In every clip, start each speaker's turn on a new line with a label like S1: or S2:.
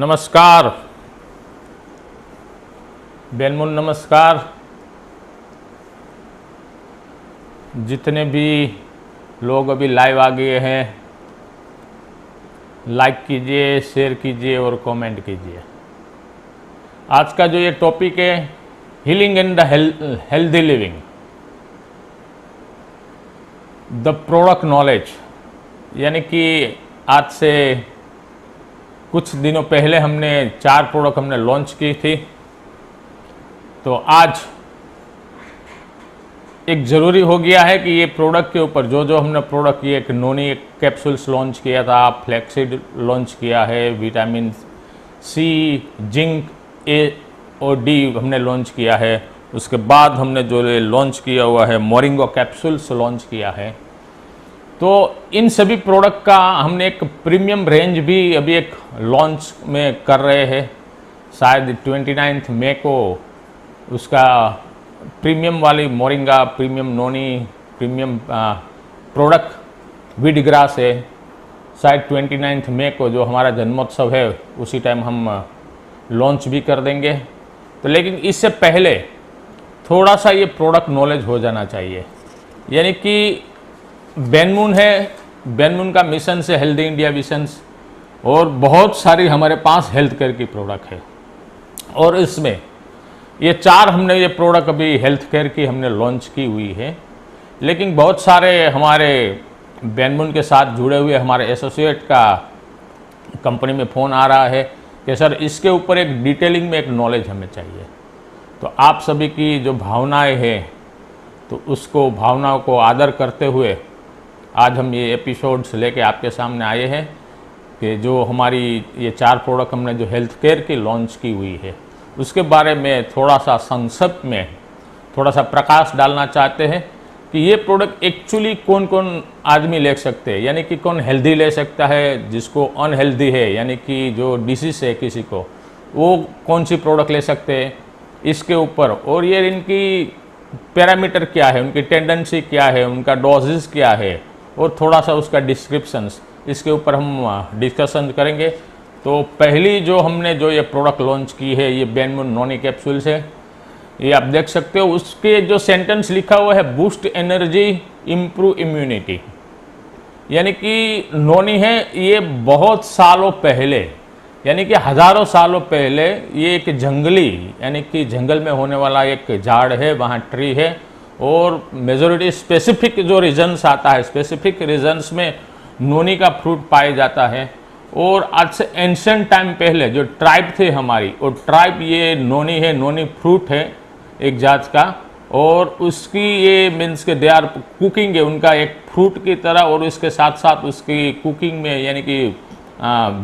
S1: नमस्कार बेनमुन, नमस्कार। जितने भी लोग अभी लाइव आ गए हैं, लाइक कीजिए, शेयर कीजिए और कमेंट कीजिए। आज का जो ये टॉपिक है, healing and the healthy living, the product knowledge. यानी कि आज से कुछ दिनों पहले हमने 4 प्रोडक्ट लॉन्च की थी। तो आज एक ज़रूरी हो गया है कि ये प्रोडक्ट के ऊपर जो हमने प्रोडक्ट, ये एक नोनी कैप्सूल्स लॉन्च किया था, फ्लैक्सीड लॉन्च किया है, विटामिन सी, जिंक, ए और डी हमने लॉन्च किया है। उसके बाद हमने जो लॉन्च किया हुआ है मोरिंगो कैप्सूल्स लॉन्च किया है। तो इन सभी प्रोडक्ट का हमने एक प्रीमियम रेंज भी अभी एक लॉन्च में कर रहे हैं। शायद 29 मई को उसका प्रीमियम वाली मोरिंगा, प्रीमियम नोनी, प्रीमियम प्रोडक्ट वीट ग्रास है। शायद 29 मई को जो हमारा जन्मोत्सव है उसी टाइम हम लॉन्च भी कर देंगे। तो लेकिन इससे पहले थोड़ा सा ये प्रोडक्ट नॉलेज हो जाना चाहिए। यानी कि बेनमुन है, बेनमुन का मिशन से हेल्दी इंडिया मिशंस, और बहुत सारी हमारे पास हेल्थ केयर की प्रोडक्ट है। और इसमें ये 4 हमने ये प्रोडक्ट अभी हेल्थ केयर की हमने लॉन्च की हुई है। लेकिन बहुत सारे हमारे बेनमुन के साथ जुड़े हुए हमारे एसोसिएट का कंपनी में फ़ोन आ रहा है कि सर इसके ऊपर एक डिटेलिंग में एक नॉलेज हमें चाहिए। तो आप सभी की जो भावनाएं हैं, तो उसको भावनाओं को आदर करते हुए आज हम ये एपिसोड्स लेके आपके सामने आए हैं कि जो हमारी ये 4 प्रोडक्ट हमने जो हेल्थ केयर की लॉन्च की हुई है उसके बारे में थोड़ा सा संक्षिप्त में थोड़ा सा प्रकाश डालना चाहते हैं कि ये प्रोडक्ट एक्चुअली कौन कौन आदमी ले सकते हैं। यानी कि कौन हेल्दी ले सकता है, जिसको अनहेल्दी है यानी कि जो डिसीज़ है किसी को, वो कौन सी प्रोडक्ट ले सकते हैं इसके ऊपर। और ये इनकी पैरामीटर क्या है, उनकी टेंडेंसी क्या है, उनका डोजेस क्या है, और थोड़ा सा उसका डिस्क्रिप्शंस, इसके ऊपर हम डिस्कशन करेंगे। तो पहली जो हमने जो ये प्रोडक्ट लॉन्च की है, ये बेनमुन नोनी कैप्सूल्स है। ये आप देख सकते हो, उसके जो सेंटेंस लिखा हुआ है, बूस्ट एनर्जी, इम्प्रूव इम्यूनिटी। यानी कि नोनी है, ये बहुत सालों पहले, यानी कि हज़ारों सालों पहले, ये एक जंगली यानी कि जंगल में होने वाला एक झाड़ है, वहाँ ट्री है। और मेजॉरिटी स्पेसिफिक जो रीजन्स आता है, स्पेसिफिक रीजन्स में नोनी का फ्रूट पाया जाता है। और आज से एंशिएंट टाइम पहले जो ट्राइब थे हमारी, और ट्राइब ये नोनी है, नोनी फ्रूट है एक जात का। और उसकी ये मीन्स के दे आर कुकिंग है उनका एक फ्रूट की तरह, और उसके साथ साथ उसकी कुकिंग में यानी कि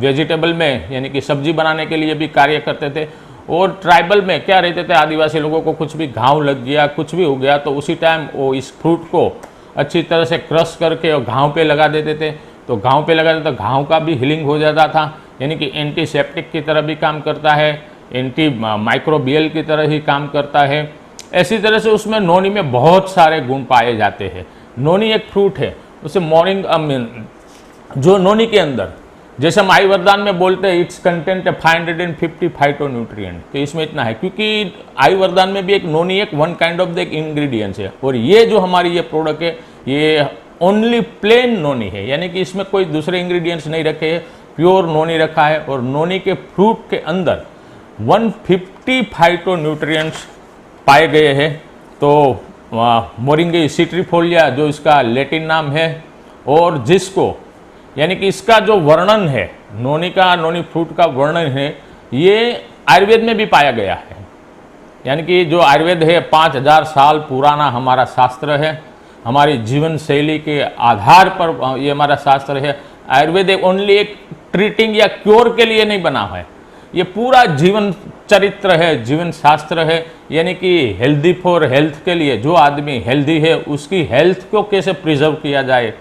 S1: वेजिटेबल में यानी कि सब्जी बनाने के लिए भी कार्य करते थे। और ट्राइबल में क्या रहते थे, आदिवासी लोगों को कुछ भी घाव लग गया, कुछ भी हो गया, तो उसी टाइम वो इस फ्रूट को अच्छी तरह से क्रश करके और घाव पे लगा देते थे। तो घाव पे लगा देते तो घाव का भी हीलिंग हो जाता था। यानी कि एंटीसेप्टिक की तरह भी काम करता है, एंटी माइक्रोबियल की तरह ही काम करता है। ऐसी तरह से उसमें नोनी में बहुत सारे गुण पाए जाते हैं। नोनी एक फ्रूट है, उसे मॉर्निंग जो नोनी के अंदर, जैसे हम आयुर्वेदान में बोलते हैं इट्स कंटेंट 550 फाइटोन्यूट्रिएंट, तो इसमें इतना है, क्योंकि आयुर्वेदान में भी एक नोनी एक one kind of the ingredients है। और ये जो हमारी ये प्रोडक्ट है, ये ओनली प्लेन नोनी है, यानी कि इसमें कोई दूसरे इंग्रेडिएंट्स नहीं रखे हैं, प्योर नोनी रखा है। और नोनी के फ्रूट के अंदर 150 फाइटोन्यूट्रिएंट्स पाए गए हैं। तो मोरिंगी सिट्रीफोलिया जो इसका लैटिन नाम है, और जिसको यानी कि इसका जो वर्णन है, नोनी का, नोनी फ्रूट का वर्णन है, ये आयुर्वेद में भी पाया गया है। यानी कि जो आयुर्वेद है 5000 साल पुराना हमारा शास्त्र है, हमारी जीवन शैली के आधार पर ये हमारा शास्त्र है। आयुर्वेद ओनली एक ट्रीटिंग या क्योर के लिए नहीं बना है, ये पूरा जीवन चरित्र है, जीवन शास्त्र है। यानी कि हेल्दी फॉर हेल्थ के लिए, जो आदमी हेल्दी है उसकी हेल्थ को कैसे प्रिजर्व किया जाए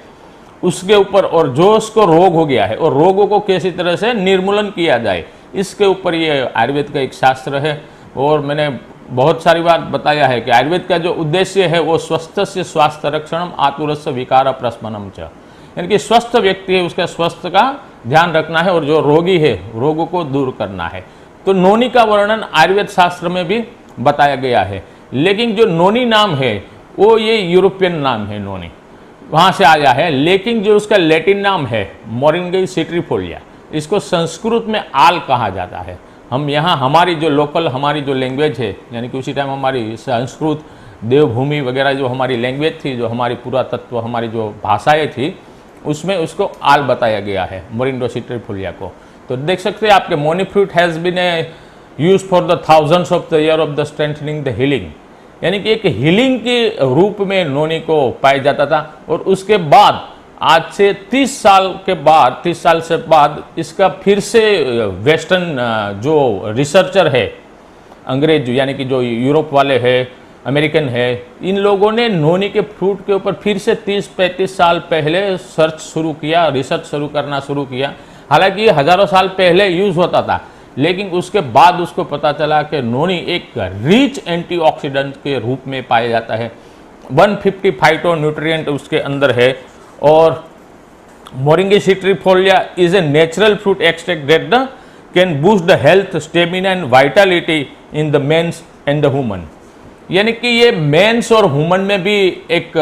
S1: उसके ऊपर, और जो उसको रोग हो गया है और रोगों को किसी तरह से निर्मूलन किया जाए, इसके ऊपर ये आयुर्वेद का एक शास्त्र है। और मैंने बहुत सारी बार बताया है कि आयुर्वेद का जो उद्देश्य है वो स्वस्थ से स्वास्थ्य रक्षणम, आतुरस्य विकार प्रशमनम च। यानी कि स्वस्थ व्यक्ति है उसका स्वास्थ्य का ध्यान रखना है और जो रोगी है रोगों को दूर करना है। तो नोनी का वर्णन आयुर्वेद शास्त्र में भी बताया गया है, लेकिन जो नोनी नाम है वो ये यूरोपियन नाम है, नोनी वहाँ से आया है, लेकिन जो उसका लैटिन नाम है मोरिंगा सिट्रीफोलिया, इसको संस्कृत में आल कहा जाता है। हम यहाँ हमारी जो लोकल हमारी जो लैंग्वेज है, यानी कि उसी टाइम हमारी संस्कृत देवभूमि वगैरह जो हमारी लैंग्वेज थी, जो हमारी पुरातत्व हमारी जो भाषाएं थी, उसमें उसको आल बताया गया है मोरिंगा सिट्रीफोलिया को। तो देख सकते हैं आपके noni fruit has been use for the thousands of the year of the strengthening the healing, यानी कि एक हीलिंग के रूप में नोनी को पाया जाता था। और उसके बाद आज से 30 साल के बाद 30 साल से बाद इसका फिर से वेस्टर्न जो रिसर्चर है अंग्रेज, यानी कि जो यूरोप वाले हैं अमेरिकन है, इन लोगों ने नोनी के फ्रूट के ऊपर फिर से 30-35 साल पहले सर्च शुरू किया, रिसर्च शुरू करना शुरू किया। हालांकि ये हजारों साल पहले यूज होता था, लेकिन उसके बाद उसको पता चला कि नोनी एक रिच एंटीऑक्सीडेंट के रूप में पाया जाता है। 150 फाइटो न्यूट्रिएंट उसके अंदर है। और moringa citrifolia is a natural fruit extract that can boost the health, stamina and vitality in the mens and the woman, यानी कि ये मेंस और वुमन में भी एक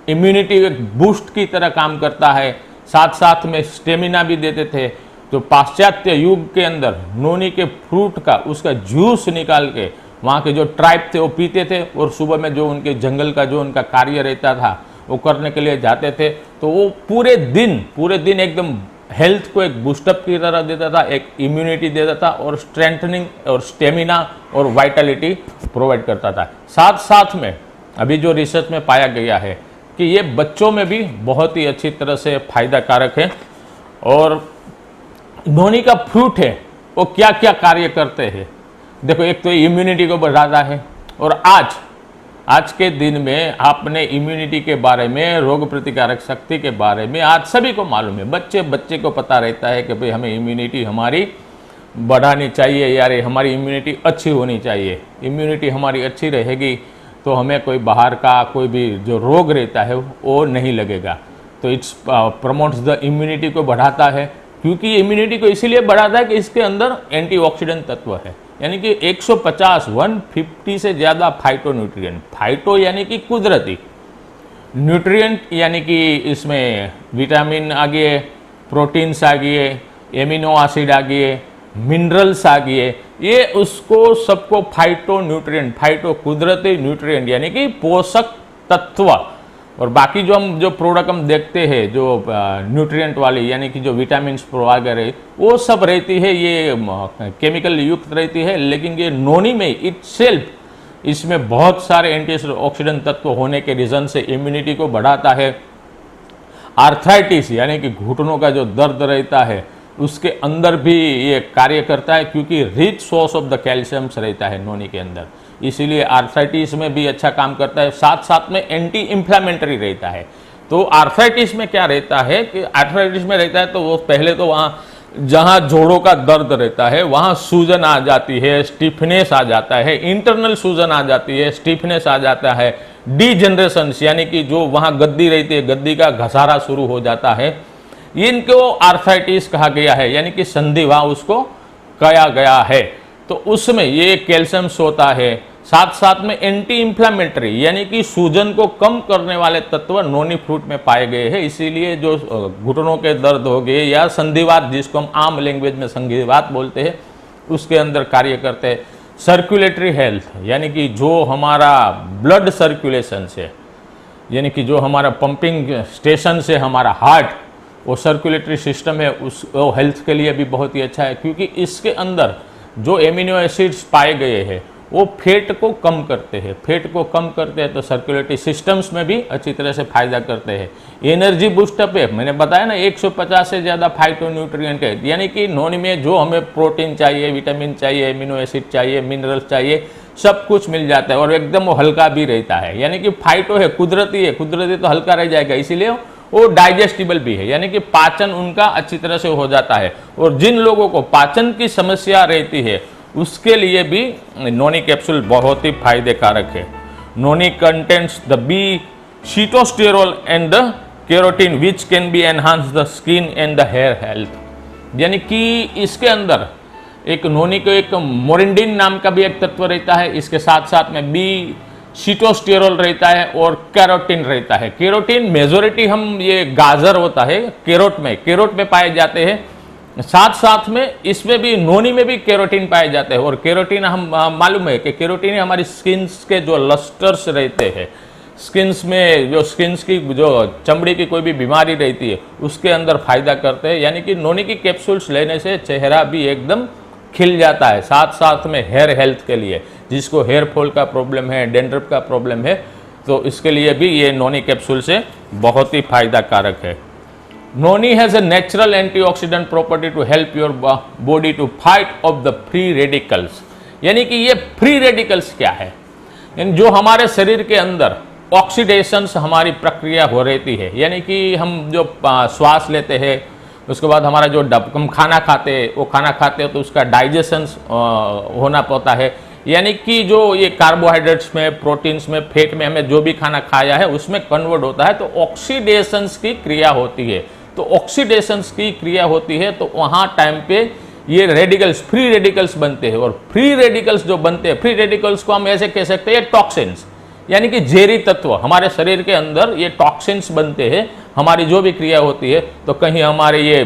S1: इम्यूनिटी एक बूस्ट की तरह काम करता है, साथ साथ में स्टेमिना भी देते थे। तो पाश्चात्य युग के अंदर नोनी के फ्रूट का उसका जूस निकाल के वहाँ के जो ट्राइब थे वो पीते थे, और सुबह में जो उनके जंगल का जो उनका कार्य रहता था वो करने के लिए जाते थे, तो वो पूरे दिन एकदम हेल्थ को एक बूस्टअप की तरह देता था, एक इम्यूनिटी देता था, और स्ट्रेंथनिंग और स्टेमिना और वाइटलिटी प्रोवाइड करता था। साथ साथ में अभी जो रिसर्च में पाया गया है कि ये बच्चों में भी बहुत ही अच्छी तरह से फायदा कारक है। और नोनी का फ्रूट है वो क्या क्या कार्य करते हैं, देखो एक तो इम्यूनिटी को बढ़ाता है, और आज के दिन में आपने इम्यूनिटी के बारे में, रोग प्रतिकारक शक्ति के बारे में आज सभी को मालूम है, बच्चे को पता रहता है कि भाई हमें इम्यूनिटी हमारी बढ़ानी चाहिए, यार हमारी इम्यूनिटी अच्छी होनी चाहिए। इम्यूनिटी हमारी अच्छी रहेगी तो हमें कोई बाहर का कोई भी जो रोग रहता है वो नहीं लगेगा। तो इट्स प्रमोट्स द इम्यूनिटी को बढ़ाता है, क्योंकि इम्यूनिटी को इसीलिए बढ़ाता है कि इसके अंदर एंटीऑक्सीडेंट तत्व है, यानी कि 150 से ज़्यादा फाइटो न्यूट्रिएंट, फाइटो यानी कि कुदरती, न्यूट्रिएंट यानी कि इसमें विटामिन आ गए, प्रोटीन्स आ गए, एमिनो एसिड आ गए, मिनरल्स आ गए, ये उसको सबको फाइटो न्यूट्रिएंट, फाइटो कुदरती न्यूट्रिएंट यानी कि पोषक तत्व। और बाकी जो प्रोडक्ट हम देखते हैं जो न्यूट्रिएंट वाली, यानी कि जो विटामिन वगैरह वो सब रहती है, ये केमिकल युक्त रहती है, लेकिन ये नोनी में इटसेल्फ इसमें बहुत सारे एंटीऑक्सीडेंट तत्व होने के रीजन से इम्यूनिटी को बढ़ाता है। आर्थराइटिस यानी कि घुटनों का जो दर्द रहता है उसके अंदर भी ये कार्य करता है, क्योंकि rich source of the calciums रहता है नोनी के अंदर, इसीलिए आर्थराइटिस में भी अच्छा काम करता है। साथ साथ में एंटी इंफ्लेमेटरी रहता है। तो आर्थराइटिस में क्या रहता है कि आर्थराइटिस में रहता है तो वो पहले तो वहाँ जहाँ जोड़ों का दर्द रहता है वहाँ सूजन आ जाती है, स्टिफनेस आ जाता है, इंटरनल सूजन आ जाती है, स्टिफनेस आ जाता है, डीजनरेशन यानी कि जो वहाँ गद्दी रहती है गद्दी का घसारा शुरू हो जाता है, इनको आर्थराइटिस कहा गया है, यानी कि संधिवा उसको कहा गया है। तो उसमें ये कैल्शियम होता है, साथ साथ में एंटी इंफ्लेमेटरी यानी कि सूजन को कम करने वाले तत्व नोनी फ्रूट में पाए गए हैं। इसीलिए जो घुटनों के दर्द हो गए या संधिवात, जिसको हम आम लैंग्वेज में संधिवात बोलते हैं, उसके अंदर कार्य करते हैं। सर्कुलेटरी हेल्थ यानी कि जो हमारा ब्लड सर्कुलेशन से, यानी कि जो हमारा पंपिंग स्टेशन से हमारा हार्ट, वो सर्कुलेटरी सिस्टम है, उस वो हेल्थ के लिए भी बहुत ही अच्छा है, क्योंकि इसके अंदर जो एमिनो एसिड्स पाए गए हैं वो फैट को कम करते हैं। फैट को कम करते हैं तो सर्कुलेटरी सिस्टम्स में भी अच्छी तरह से फायदा करते हैं। एनर्जी बूस्टअप है, मैंने बताया ना 150 से ज़्यादा फाइटो न्यूट्रिएंट है, यानी कि नोनी में जो हमें प्रोटीन चाहिए, विटामिन चाहिए, एमिनो एसिड चाहिए, मिनरल्स चाहिए, सब कुछ मिल जाता है। और एकदम वो हल्का भी रहता है, यानी कि फाइटो है, कुदरती तो हल्का रह जाएगा, इसीलिए वो डाइजेस्टिबल भी है, यानी कि पाचन उनका अच्छी तरह से हो जाता है। और जिन लोगों को पाचन की समस्या रहती है उसके लिए भी नोनी कैप्सूल बहुत ही फायदे कारक है। Noni contents the B sitosterol and the carotene which can be enhance the skin and the hair health. यानी कि इसके अंदर एक नोनी को एक मोरिंडिन नाम का भी एक तत्व रहता है, इसके साथ साथ में बी सीटोस्टेरोल रहता है और कैरोटीन रहता है। कैरोटीन मेजोरिटी हम ये गाजर होता है केरोट में पाए जाते हैं, साथ साथ में इसमें भी नोनी में भी कैरोटीन पाए जाते हैं। और कैरोटीन हम मालूम है कि कैरोटीन हमारी स्किन्स के जो लस्टर्स रहते हैं, स्किन्स में जो स्किन्स की जो चमड़ी की कोई भी बीमारी रहती है उसके अंदर फायदा करते हैं। यानी कि नोनी की कैप्सूल्स लेने से चेहरा भी एकदम खिल जाता है। साथ साथ में हेयर हेल्थ के लिए, जिसको हेयर फॉल का प्रॉब्लम है, डेंड्रफ का प्रॉब्लम है, तो इसके लिए भी ये नोनी कैप्सूल से बहुत ही फायदा कारक है। Noni has a natural antioxidant property to help your body to fight off the free radicals. यानी कि ये फ्री रेडिकल्स क्या है? जो हमारे शरीर के अंदर ऑक्सीडेशंस हमारी प्रक्रिया हो रहती है, यानी कि हम जो श्वास लेते हैं, उसके बाद हमारा जो हम खाना खाते हैं, वो खाना खाते हैं तो उसका डाइजेशंस होना पड़ता है। यानी कि जो ये कार्बोहाइड्रेट्स में, प्रोटीन्स में, फैट में हमें जो भी खाना खाया है उसमें कन्वर्ट होता है, तो ऑक्सीडेशंस की क्रिया होती है। तो ऑक्सीडेशंस की क्रिया होती है तो वहाँ टाइम पे ये रेडिकल्स, फ्री रेडिकल्स बनते हैं। और फ्री रेडिकल्स जो बनते हैं, फ्री रेडिकल्स को हम ऐसे कह सकते हैं टॉक्सिन्स, यानी कि जहरी तत्व। हमारे शरीर के अंदर ये टॉक्सिन्स बनते हैं, हमारी जो भी क्रिया होती है, तो कहीं हमारे ये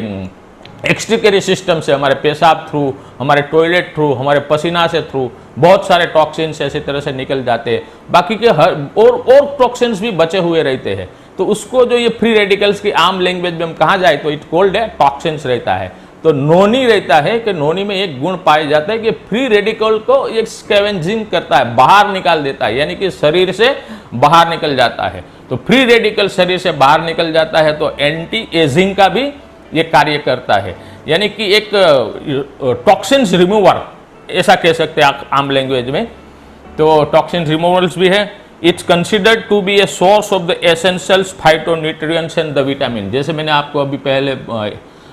S1: एक्सक्रीटरी सिस्टम से, हमारे पेशाब थ्रू, हमारे टॉयलेट थ्रू, हमारे पसीना से थ्रू बहुत सारे टॉक्सिन्स ऐसी तरह से निकल जाते हैं। बाकी के हर और टॉक्सिन्स भी बचे हुए रहते हैं। तो उसको जो ये फ्री रेडिकल्स की आम लैंग्वेज में हम कहा जाए तो इट कोल्ड है टॉक्सिन्स रहता है। तो नोनी रहता है कि नोनी में एक गुण पाया जाता है कि फ्री रेडिकल को एक स्कैवेंजिंग करता है, बाहर निकाल देता है, यानी कि शरीर से बाहर निकल जाता है। तो फ्री रेडिकल शरीर से बाहर निकल जाता है तो एंटी एजिंग का भी ये कार्य करता है, यानी कि एक टॉक्सिन्स रिमूवर ऐसा कह सकते हैं आम लैंग्वेज में। तो टॉक्सिन रिमूवल्स भी है। It's considered to be a source of the essentials phytonutrients and the vitamin. जैसे मैंने आपको अभी पहले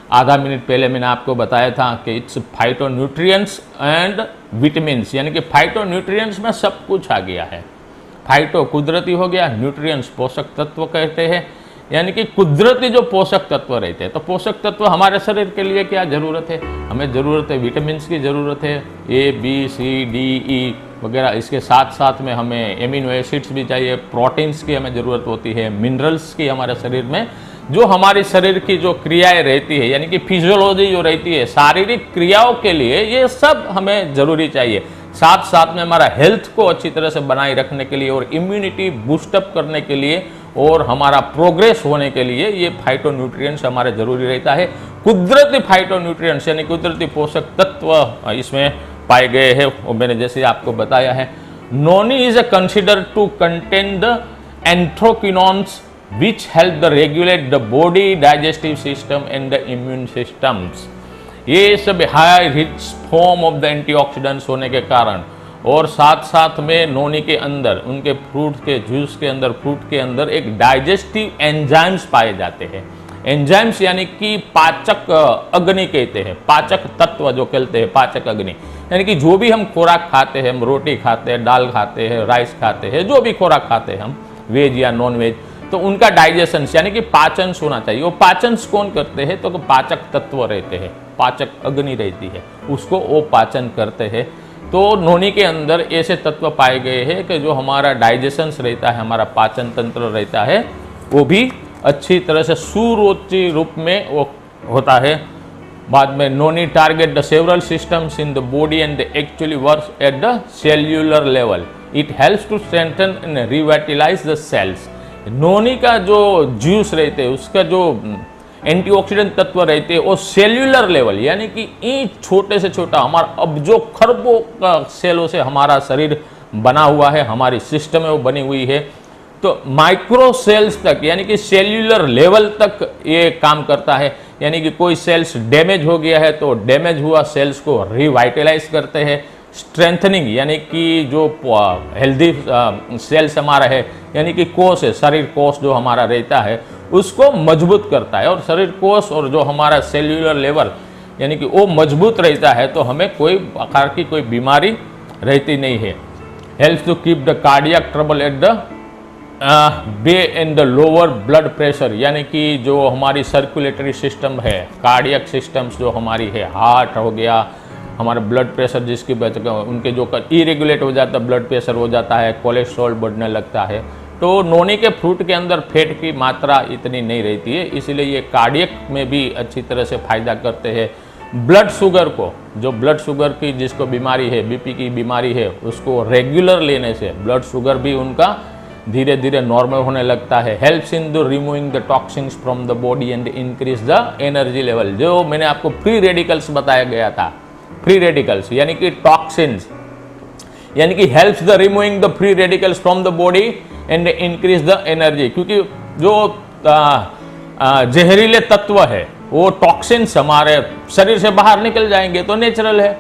S1: आधा मिनट पहले मैंने आपको बताया था कि इट्स फाइटोन्यूट्रिएंट्स एंड विटामिन्स, यानी कि फाइटोन्यूट्रिएंट्स में सब कुछ आ गया है। फाइटो कुदरती हो गया, न्यूट्रिएंट्स पोषक तत्व कहते हैं, यानी कि कुदरती जो पोषक तत्व रहते हैं। तो पोषक तत्व हमारे शरीर के लिए क्या ज़रूरत है? हमें ज़रूरत है विटामिन्स की ज़रूरत है, A B C D E वगैरह। इसके साथ साथ में हमें एमिनो एसिड्स भी चाहिए, प्रोटीन्स की हमें ज़रूरत होती है, मिनरल्स की हमारे शरीर में जो हमारी शरीर की जो क्रियाएं रहती है, यानी कि फिजियोलॉजी जो रहती है, शारीरिक क्रियाओं के लिए ये सब हमें ज़रूरी चाहिए। साथ साथ में हमारा हेल्थ को अच्छी तरह से बनाए रखने के लिए और इम्यूनिटी बूस्टअप करने के लिए और हमारा प्रोग्रेस होने के लिए ये फाइटोन्यूट्रिएंट्स हमारे ज़रूरी रहता है। कुदरती फाइटोन्यूट्रिएंट्स यानी कुदरती पोषक तत्व इसमें पाए गए हैं, और मैंने जैसे आपको बताया है। Noni is consider to contain the anthraquinones which help the regulate the body digestive system and the immune systems। ये सब high rich form of the antioxidants होने के कारण, और साथ साथ में नोनी के अंदर, उनके फ्रूट के जूस के अंदर, फ्रूट के अंदर एक डाइजेस्टिव एंजाइम्स पाए जाते हैं। एंजाइम्स यानी कि पाचक अग्नि कहते हैं, पाचक तत्व जो कहते हैं, पाचक अग्नि, यानी कि जो भी हम खुराक खाते हैं, हम रोटी खाते हैं, दाल खाते हैं, राइस खाते हैं, जो भी खुराक खाते हैं हम, वेज या नॉन वेज, तो उनका डाइजेशन यानी कि पाचन होना चाहिए। वो पाचन कौन करते हैं? तो पाचक तत्व रहते हैं, पाचक अग्नि रहती है, उसको वो पाचन करते हैं। तो नोनी के अंदर ऐसे तत्व पाए गए हैं कि जो हमारा डाइजेशन रहता है, हमारा पाचन तंत्र रहता है, वो भी अच्छी तरह से सुरुचि रूप में वो होता है। बाद में noni target the several systems in the body and they actually work at the cellular level. It helps to strengthen and revitalize the cells. Noni का जो जूस रहते हैं, उसका जो एंटीऑक्सीडेंट तत्व रहते हैं, वो सेल्यूलर लेवल यानी कि ईंच छोटे से छोटा, हमारा अब जो खरबों का सेलों से हमारा शरीर बना हुआ है, हमारी सिस्टम है वो बनी हुई है, तो माइक्रो सेल्स तक यानी कि सेल्यूलर लेवल तक ये काम करता है। यानी कि कोई सेल्स डैमेज हो गया है तो डैमेज हुआ सेल्स को रिवाइटलाइज करते हैं। स्ट्रेंथनिंग यानी कि जो हेल्दी सेल्स हमारा है, यानी कि कोष है, शरीर कोष जो हमारा रहता है, उसको मजबूत करता है। और शरीर कोष और जो हमारा सेल्यूलर लेवल यानी कि वो मजबूत रहता है तो हमें कोई प्रकार की कोई बीमारी रहती नहीं है। Helps to keep the cardiac trouble at the bay in the lower blood pressure, यानी कि जो हमारी सर्कुलेटरी सिस्टम है, कार्डियक सिस्टम्स जो हमारी है, हार्ट हो गया, हमारा ब्लड प्रेशर जिसकी वजह उनके जो इरेगुलेट हो जाता है, ब्लड प्रेशर हो जाता है, कोलेस्ट्रॉल बढ़ने लगता है। तो नोनी के फ्रूट के अंदर फैट की मात्रा इतनी नहीं रहती है, इसलिए ये कार्डियक में भी अच्छी तरह से फायदा करते हैं। ब्लड शुगर को, जो ब्लड शुगर की जिसको बीमारी है, बीपी की बीमारी है, उसको रेगुलर लेने से ब्लड शुगर भी उनका धीरे धीरे नॉर्मल होने लगता है। Helps in the removing the toxins from the body and increase the energy level. जो मैंने आपको फ्री रेडिकल्स बताया गया था, फ्री रेडिकल्स यानी कि टॉक्सिन्स, यानी कि helps the removing the free radicals from the body and increase the energy. क्योंकि जो जहरीले तत्व है वो टॉक्सिन्स हमारे शरीर से बाहर निकल जाएंगे तो नेचुरल है,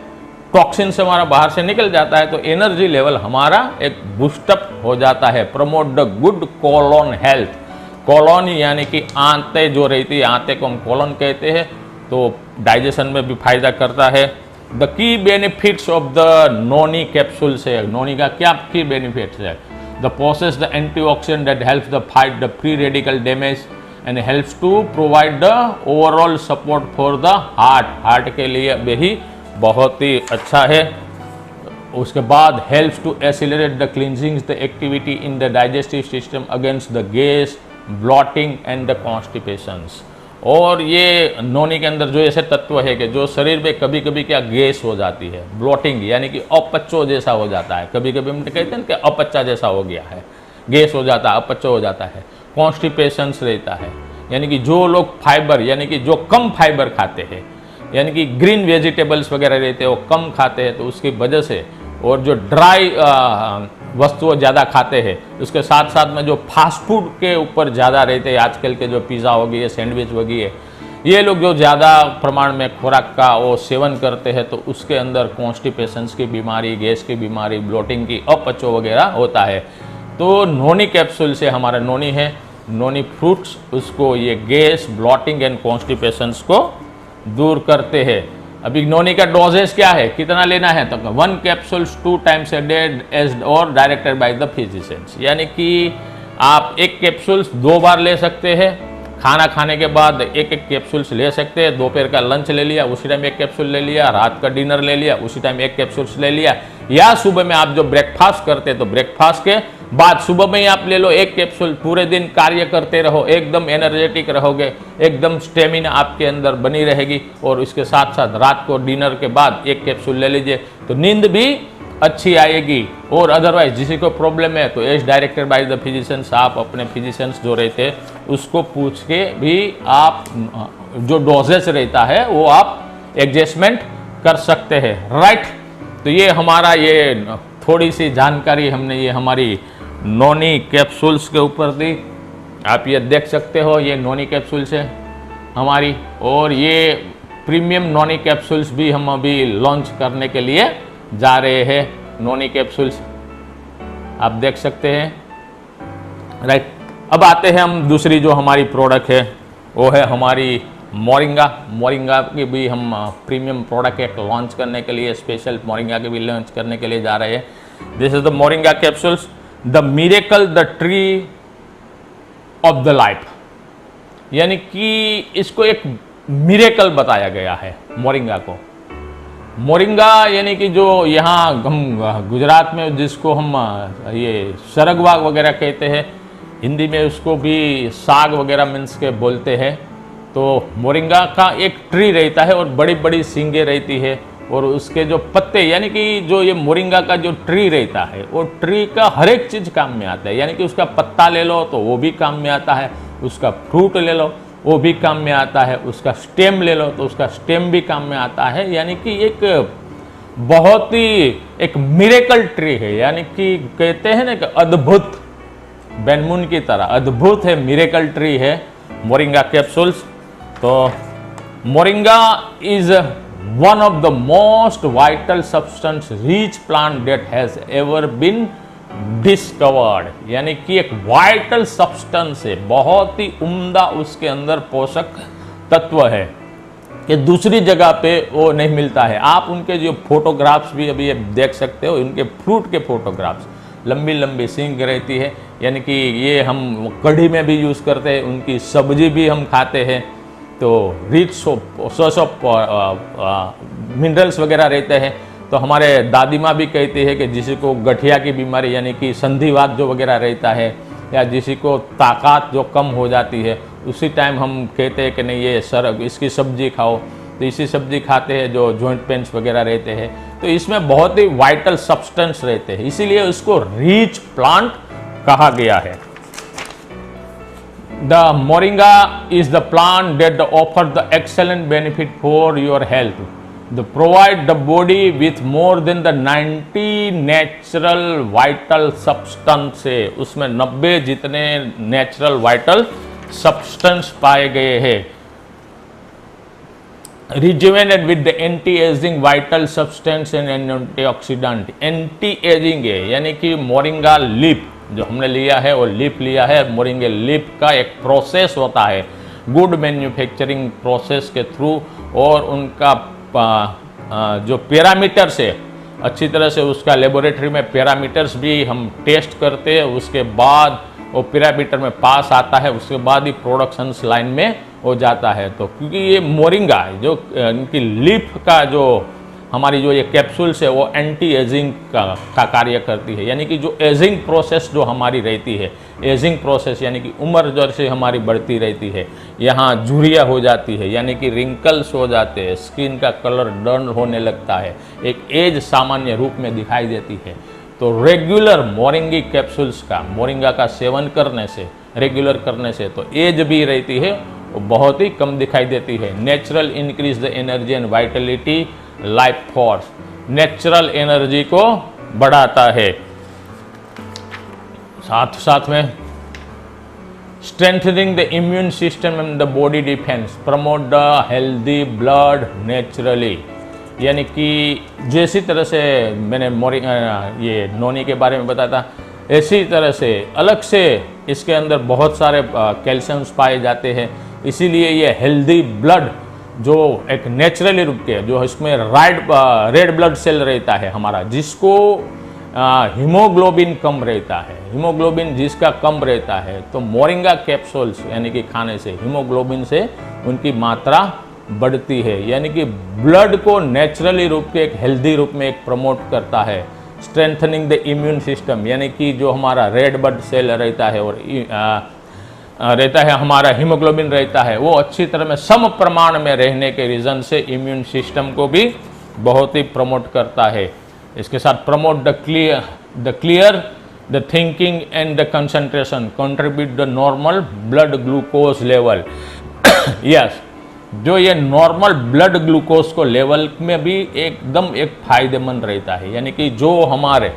S1: टॉक्सिन्स हमारा बाहर से निकल जाता है तो एनर्जी लेवल हमारा एक बूस्टअप हो जाता है। Promote the good colon health. Colon यानी कि आंतें जो रहती है, आंतें को हम कोलोन कहते हैं, तो डाइजेशन में भी फायदा करता है। The key benefits of the noni capsule से, नोनी का क्या की बेनिफिट्स है? The possess the antioxidant that helps the fight the free radical damage and helps to provide the overall support for the heart. Heart के लिए भी बहुत ही अच्छा है। उसके बाद helps to accelerate the cleansing the activity in the digestive system against the gas, bloating and the constipations. और ये नोनी के अंदर जो ऐसे तत्व है कि जो शरीर में कभी कभी क्या गैस हो जाती है, ब्लॉटिंग यानी कि अपच्चो जैसा हो जाता है, कभी कभी हम कहते हैं कि अपच्चा जैसा हो गया है, गैस हो जाता है, अपच्चो हो जाता है, कॉन्स्टिपेशंस रहता है, यानी कि जो लोग फाइबर यानी कि जो कम फाइबर खाते हैं, यानी कि ग्रीन वेजिटेबल्स वगैरह रहते हैं वो कम खाते हैं तो उसकी वजह से, और जो ड्राई वस्तुएं ज़्यादा खाते हैं, उसके साथ साथ में जो फास्ट फूड के ऊपर ज़्यादा रहते हैं, आजकल के जो पिज़्ज़ा हो गई है, सैंडविच हो गई है, ये लोग जो ज़्यादा प्रमाण में खुराक का वो सेवन करते हैं तो उसके अंदर कॉन्स्टिपेशंस की बीमारी, गैस की बीमारी, ब्लोटिंग की, अपचो वगैरह होता है। तो नोनी कैप्सूल से हमारा नोनी है, नोनी फ्रूट्स, उसको ये गैस, ब्लॉटिंग एंड कॉन्स्टिपेशंस को दूर करते हैं। अभी नोनी का डोजेस क्या है, कितना लेना है? तो 1 capsules 2 times a day as और डायरेक्टेड बाय द फिजिशियंस, यानी कि आप 1 कैप्सूल्स 2 बार ले सकते हैं। खाना खाने के बाद 1 कैप्सूल्स ले सकते हैं। दोपहर का लंच ले लिया, उसी टाइम 1 कैप्सूल ले लिया, रात का डिनर ले लिया, उसी टाइम 1 कैप्सूल्स ले लिया, या सुबह में आप जो ब्रेकफास्ट करते हैं तो ब्रेकफास्ट के बाद सुबह में ही आप ले लो 1 कैप्सूल। पूरे दिन कार्य करते रहो, एकदम एनर्जेटिक रहोगे, एकदम स्टेमिना आपके अंदर बनी रहेगी। और इसके साथ साथ रात को डिनर के बाद 1 कैप्सूल ले लीजिए तो नींद भी अच्छी आएगी। और अदरवाइज जिसी को प्रॉब्लम है तो as directed by the physicians, आप अपने फिजिशियंस जो रहते हैं उसको पूछ के भी आप जो डोजेस रहता है वो आप एडजस्टमेंट कर सकते हैं, राइट। तो ये हमारा ये थोड़ी सी जानकारी हमने ये हमारी नोनी कैप्सूल्स के ऊपर दी। आप ये देख सकते हो, ये नोनी कैप्सूल्स है हमारी, और ये प्रीमियम नोनी कैप्सूल्स भी हम अभी लॉन्च करने के लिए जा रहे हैं। नोनी कैप्सूल्स आप देख सकते हैं, राइट। अब आते हैं हम दूसरी जो हमारी प्रोडक्ट है वो है हमारी मोरिंगा। मोरिंगा की भी हम प्रीमियम प्रोडक्ट एक लॉन्च करने के लिए, स्पेशल मोरिंगा की भी लॉन्च करने के लिए जा रहे हैं। This is the moringa capsules, the miracle the tree of the life, यानी कि इसको एक मिरेकल बताया गया है मोरिंगा को। मोरिंगा यानी कि जो यहाँ हम गुजरात में जिसको हम ये सरगवाग वगैरह कहते हैं, हिंदी में उसको भी साग वगैरह मीन्स के बोलते हैं। तो मोरिंगा का एक ट्री रहता है और बड़ी बड़ी सींगे रहती है, और उसके जो पत्ते यानी कि जो ये मोरिंगा का जो ट्री रहता है वो ट्री का हर एक चीज़ काम में आता है। यानी कि उसका पत्ता ले लो तो वो भी काम में आता है, उसका फ्रूट ले लो वो भी काम में आता है, उसका स्टेम ले लो तो उसका स्टेम भी काम में आता है। यानी कि एक बहुत ही एक मिरेकल ट्री है, यानी कि कहते हैं ना कि अद्भुत, बैनमून की तरह अद्भुत है, मिरेकल ट्री है मोरिंगा कैप्सूल्स। तो moringa is one of the most vital substance rich plant that has ever been discovered, यानी कि एक वाइटल सब्सटेंस है, बहुत ही उम्दा उसके अंदर पोषक तत्व है कि दूसरी जगह पे वो नहीं मिलता है। आप उनके जो फोटोग्राफ्स भी अभी देख सकते हो, उनके फ्रूट के फोटोग्राफ्स लंबी लंबी सींग रहती है, यानी कि ये हम कढ़ी में भी यूज़ करते हैं, उनकी सब्जी भी हम खाते हैं। तो रिच सोर्स ऑफ मिनरल्स वगैरह रहते हैं। तो हमारे दादी माँ भी कहती है कि जिसी को गठिया की बीमारी यानी कि संधिवात जो वगैरह रहता है, या जिसी को ताकत जो कम हो जाती है, उसी टाइम हम कहते हैं कि नहीं ये इसकी सब्जी खाओ। तो इसी सब्जी खाते हैं जो जॉइंट पेन्स वगैरह रहते हैं, तो इसमें बहुत ही वाइटल सब्सटेंस रहते हैं, इसीलिए इसको रिच प्लांट कहा गया है। The moringa is the plant that offer the excellent benefit for your health. The provide the body with more than the 90 natural vital substance है, उसमें 90 जितने नेचुरल वाइटल सब्सटेंस पाए गए हैं। Rejuvenate with the anti ageing vital substance and antioxidant. Anti ageing है, यानी कि moringa leaf जो हमने लिया है, वो लीफ लिया है। मोरिंगा लीफ का एक प्रोसेस होता है गुड मैन्युफैक्चरिंग प्रोसेस के थ्रू, और उनका जो पैरामीटर्स है अच्छी तरह से उसका लेबोरेटरी में पैरामीटर्स भी हम टेस्ट करते हैं, उसके बाद वो पैरामीटर में पास आता है, उसके बाद ही प्रोडक्शन लाइन में हो जाता है। तो क्योंकि ये मोरिंगा जो इनकी लीफ का जो हमारी जो ये कैप्सूल्स है वो एंटी एजिंग का कार्य करती है, यानी कि जो एजिंग प्रोसेस जो हमारी रहती है, एजिंग प्रोसेस यानी कि उम्र जैसे हमारी बढ़ती रहती है, यहाँ झुर्रियाँ हो जाती है, यानी कि रिंकल्स हो जाते हैं, स्किन का कलर डल होने लगता है, एक एज सामान्य रूप में दिखाई देती है। तो रेगुलर मोरिंगी कैप्सूल्स का, मोरिंगा का सेवन करने से, रेगुलर करने से तो एज भी रहती है वो बहुत ही कम दिखाई देती है। Natural increase the energy and Vitality life force, natural energy को बढ़ाता है। साथ साथ में strengthening the immune system and the body defence, promote the healthy blood naturally, यानी कि जैसी तरह से मैंने ये नोनी के बारे में बताया था, इसी तरह से अलग से इसके अंदर बहुत सारे कैल्शियम्स पाए जाते हैं, इसीलिए ये हेल्दी ब्लड जो एक नेचुरली रूप के जो इसमें रेड ब्लड सेल रहता है हमारा, जिसको हीमोग्लोबिन कम रहता है, हीमोग्लोबिन जिसका कम रहता है, तो मोरिंगा कैप्सूल्स यानी कि खाने से हीमोग्लोबिन से उनकी मात्रा बढ़ती है, यानी कि ब्लड को नेचुरली रूप के एक हेल्दी रूप में एक प्रमोट करता है। स्ट्रेंथनिंग द इम्यून सिस्टम, यानी कि जो हमारा रेड ब्लड सेल रहता है और रहता है, हमारा हीमोग्लोबिन रहता है, वो अच्छी तरह में सम प्रमाण में रहने के रीज़न से इम्यून सिस्टम को भी बहुत ही प्रमोट करता है। इसके साथ promote the clear the thinking and the concentration, contribute the normal blood glucose level. Yes, जो ये नॉर्मल ब्लड ग्लूकोज को लेवल में भी एकदम एक फायदेमंद रहता है, यानी कि जो हमारे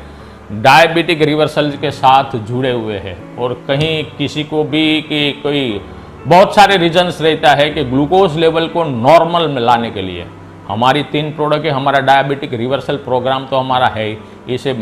S1: डायबिटिक रिवर्सल के साथ जुड़े हुए हैं, और कहीं किसी को भी कि कोई बहुत सारे रीजंस रहता है कि ग्लूकोज लेवल को नॉर्मल में लाने के लिए हमारी 3 प्रोडक्ट है। हमारा डायबिटिक रिवर्सल प्रोग्राम तो हमारा है ही, इसे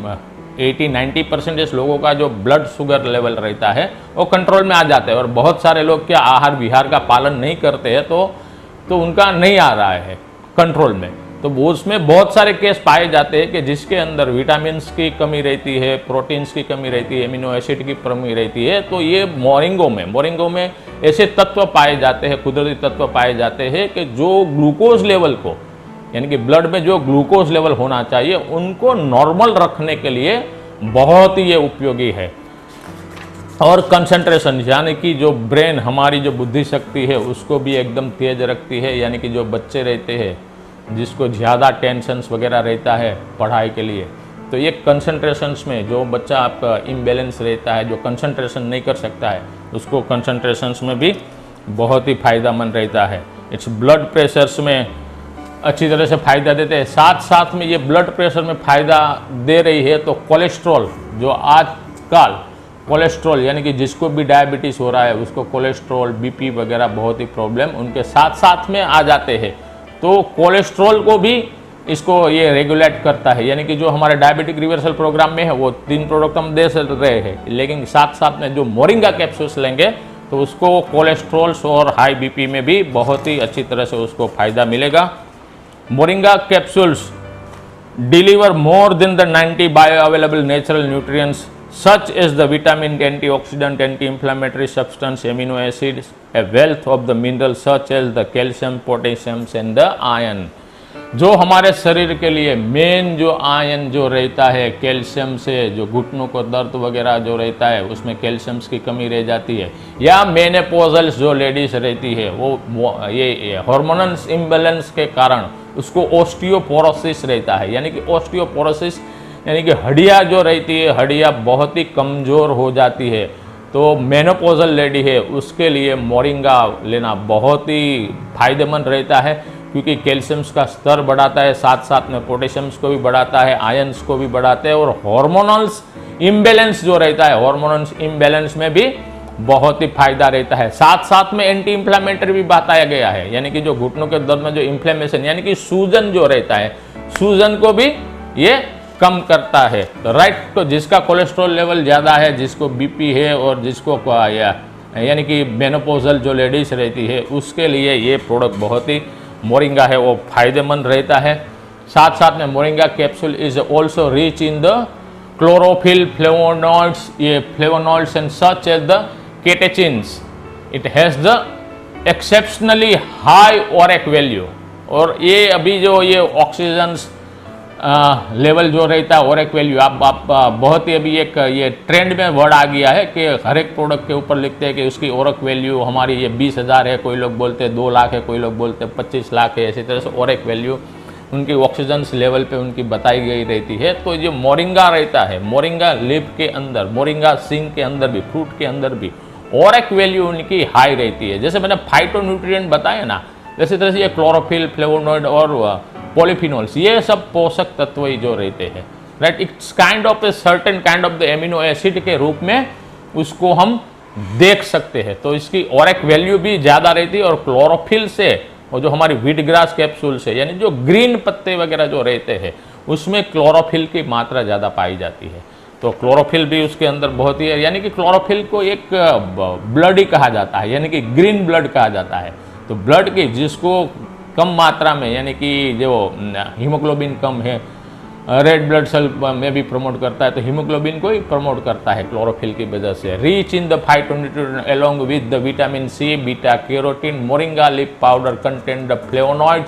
S1: 80-90% लोगों का जो ब्लड शुगर लेवल रहता है वो कंट्रोल में आ जाता है, और बहुत सारे लोग क्या आहार विहार का पालन नहीं करते हैं तो उनका नहीं आ रहा है कंट्रोल में। तो उसमें बहुत सारे केस पाए जाते हैं कि जिसके अंदर विटामिन्स की कमी रहती है, प्रोटीन्स की कमी रहती है, एमिनो एसिड की कमी रहती है। तो ये मोरिंगो में ऐसे तत्व पाए जाते हैं, कुदरती तत्व पाए जाते हैं कि जो ग्लूकोज लेवल को, यानी कि ब्लड में जो ग्लूकोज लेवल होना चाहिए उनको नॉर्मल रखने के लिए बहुत ही ये उपयोगी है। और कंसंट्रेशन, यानी कि जो ब्रेन, हमारी जो बुद्धि शक्ति है उसको भी एकदम तेज रखती है, यानी कि जो बच्चे रहते हैं जिसको ज़्यादा टेंशन्स वगैरह रहता है पढ़ाई के लिए, तो ये कंसंट्रेशंस में जो बच्चा आपका इम्बैलेंस रहता है, जो कंसंट्रेशन नहीं कर सकता है, उसको कंसंट्रेशंस में भी बहुत ही फ़ायदेमंद रहता है। इट्स ब्लड प्रेशर्स में अच्छी तरह से फ़ायदा देते हैं। साथ साथ में ये ब्लड प्रेशर में फ़ायदा दे रही है, तो कोलेस्ट्रॉल, जो आजकल कोलेस्ट्रॉल यानी कि जिसको भी डायबिटीज़ हो रहा है उसको कोलेस्ट्रॉल, बीपी वगैरह बहुत ही प्रॉब्लम उनके साथ साथ में आ जाते हैं, तो कोलेस्ट्रॉल को भी इसको ये रेगुलेट करता है। यानी कि जो हमारे डायबिटिक रिवर्सल प्रोग्राम में है वो 3 प्रोडक्ट हम दे रहे हैं, लेकिन साथ साथ में जो मोरिंगा कैप्सूल्स लेंगे तो उसको कोलेस्ट्रॉल्स और हाई बीपी में भी बहुत ही अच्छी तरह से उसको फ़ायदा मिलेगा। Moringa capsules deliver more than the 90 bio available natural nutrients such as the vitamin, antioxidant, anti-inflammatory substance, amino acids, a wealth of the minerals such as the calcium, potassium and the iron। जो हमारे शरीर के लिए main जो ion जो रहता है calcium से, जो घुटनों को दर्द वगैरह जो रहता है उसमें कैल्शियम की कमी रह जाती है, या मेनोपॉजल्स जो लेडीज रहती है वो ये हार्मोनल इम्बैलेंस के कारण उसको ऑस्टियोपोरोसिस रहता है, यानी कि ऑस्टियोपोरोसिस यानी कि हड्डियाँ जो रहती है हड्डियाँ बहुत ही कमज़ोर हो जाती है। तो मेनोपॉजल लेडी है उसके लिए मोरिंगा लेना बहुत ही फायदेमंद रहता है, क्योंकि कैल्शियम्स का स्तर बढ़ाता है, साथ साथ में पोटेशियम्स को भी बढ़ाता है, आयंस को भी बढ़ाता है, और हार्मोनल्स इम्बैलेंस जो रहता है हार्मोनल्स इम्बैलेंस में भी बहुत ही फायदा रहता है। साथ साथ में एंटी इंफ्लेमेटरी भी बताया गया है, यानी कि जो घुटनों के दर्द में जो इन्फ्लेमेशन यानी कि सूजन जो रहता है सूजन को भी ये कम करता है। तो राइट, तो जिसका कोलेस्ट्रॉल लेवल ज़्यादा है, जिसको बीपी है और जिसको यानी कि मेनोपॉजल जो लेडीज रहती है उसके लिए ये प्रोडक्ट बहुत ही मोरिंगा है वो फायदेमंद रहता है। साथ साथ में moringa capsule is also rich in the chlorophyll, flavonoids, ये flavonoids and such as the catechins. It has the exceptionally high ORAC value, और ये अभी जो ये ऑक्सीजन लेवल जो रहता है ओरेक वैल्यू, आप बहुत ही अभी एक ये ट्रेंड में वर्ड आ गया है कि हर एक प्रोडक्ट के ऊपर लिखते हैं कि उसकी ओरेक वैल्यू हमारी ये 20,000 है, कोई लोग बोलते हैं 2 लाख है, कोई लोग बोलते हैं 25 लाख है। इसी तरह से ओरेक वैल्यू उनकी ऑक्सीजन लेवल पे उनकी बताई गई रहती है। तो जो मोरिंगा रहता है, मोरिंगा लीफ के अंदर, मोरिंगा सिंग के अंदर भी, फ्रूट के अंदर भी ओरेक वैल्यू उनकी हाई रहती है। जैसे मैंने फाइटोन्यूट्रिएंट बताया ना, जैसे तरह से ये क्लोरोफिल, फ्लेवोनॉइड और पॉलीफिनोल्स, ये सब पोषक तत्व ही जो रहते हैं, right, it's kind of a certain kind of the amino acid के रूप में उसको हम देख सकते हैं। तो इसकी ओरेक वैल्यू भी ज़्यादा रहती है, और क्लोरोफिल से और जो हमारी व्हीट ग्रास कैप्सूल से, यानी जो ग्रीन पत्ते वगैरह जो रहते हैं उसमें क्लोरोफिल की मात्रा ज़्यादा पाई जाती है। तो क्लोरोफिल भी उसके अंदर बहुत ही है, यानी कि क्लोरोफिल को एक ब्लड ही कहा जाता है, यानी कि ग्रीन ब्लड कहा जाता है। तो ब्लड की जिसको कम मात्रा में, यानी कि जो हीमोग्लोबिन कम है, रेड ब्लड सेल में भी प्रमोट करता है, तो हीमोग्लोबिन को ही प्रमोट करता है क्लोरोफिल की वजह से। Rich in the phytonutrient along with the vitamin C, beta carotene, moringa leaf powder contain the flavonoid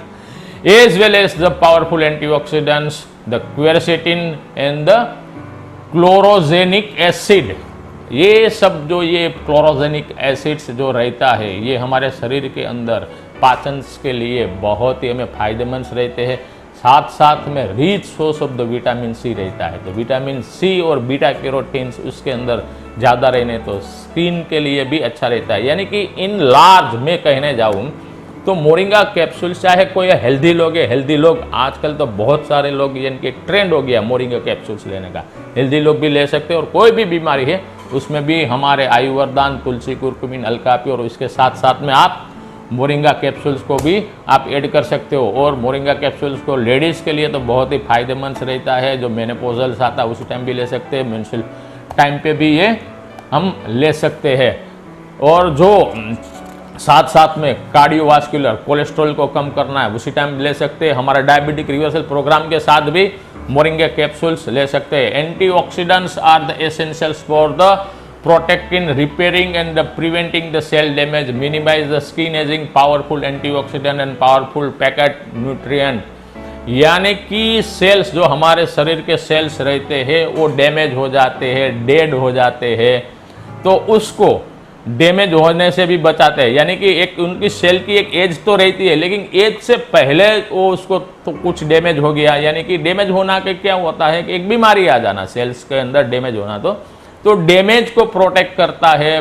S1: as well as the powerful antioxidants, the quercetin and the chlorogenic acid. ये सब जो ये chlorogenic acids जो रहता है ये हमारे शरीर के अंदर पाचन के लिए बहुत ही हमें फायदेमंद रहते हैं। साथ साथ में rich source of the vitamin C रहता है, तो विटामिन सी और बीटा कैरोटीन उसके अंदर ज़्यादा रहने तो स्किन के लिए भी अच्छा रहता है। यानी कि इन लार्ज में कहने जाऊँ तो मोरिंगा कैप्सूल, चाहे कोई हेल्दी लोग है, हेल्दी लोग आजकल तो बहुत सारे लोग, यानी कि ट्रेंड हो गया मोरिंगा कैप्सूल्स लेने का, हेल्दी लोग भी ले सकते हैं। और कोई भी बीमारी है उसमें भी हमारे आयुर्वेदान, तुलसी, कुरकुमिन, अलकापी और इसके साथ साथ में आप मोरिंगा कैप्सूल्स को भी आप ऐड कर सकते हो। और मोरिंगा कैप्सूल्स को लेडीज़ के लिए तो बहुत ही फायदेमंद रहता है, जो मेनोपॉजल्स आता है उसी टाइम भी ले सकते हैं, मेंस्ट्रुअल टाइम पे भी ये हम ले सकते हैं। और जो साथ साथ में कार्डियोवास्कुलर कोलेस्ट्रॉल को कम करना है उसी टाइम ले सकते हैं। हमारा डायबिटिक रिवर्सल प्रोग्राम के साथ भी मोरिंगा कैप्सूल्स ले सकते हैं। Antioxidants are the essentials for the protecting, repairing and preventing the cell damage, minimize the skin aging, powerful antioxidant and powerful packed nutrient। यानी कि सेल्स, जो हमारे शरीर के सेल्स रहते हैं वो डैमेज हो जाते हैं, डेड हो जाते हैं, तो उसको डैमेज होने से भी बचाते हैं। यानी कि एक उनकी सेल की एक एज तो रहती है, लेकिन एज से पहले वो उसको तो कुछ डैमेज हो गया, यानी कि डैमेज होना के क्या होता है कि एक बीमारी आ जाना, सेल्स के अंदर डैमेज होना, तो डैमेज को प्रोटेक्ट करता है,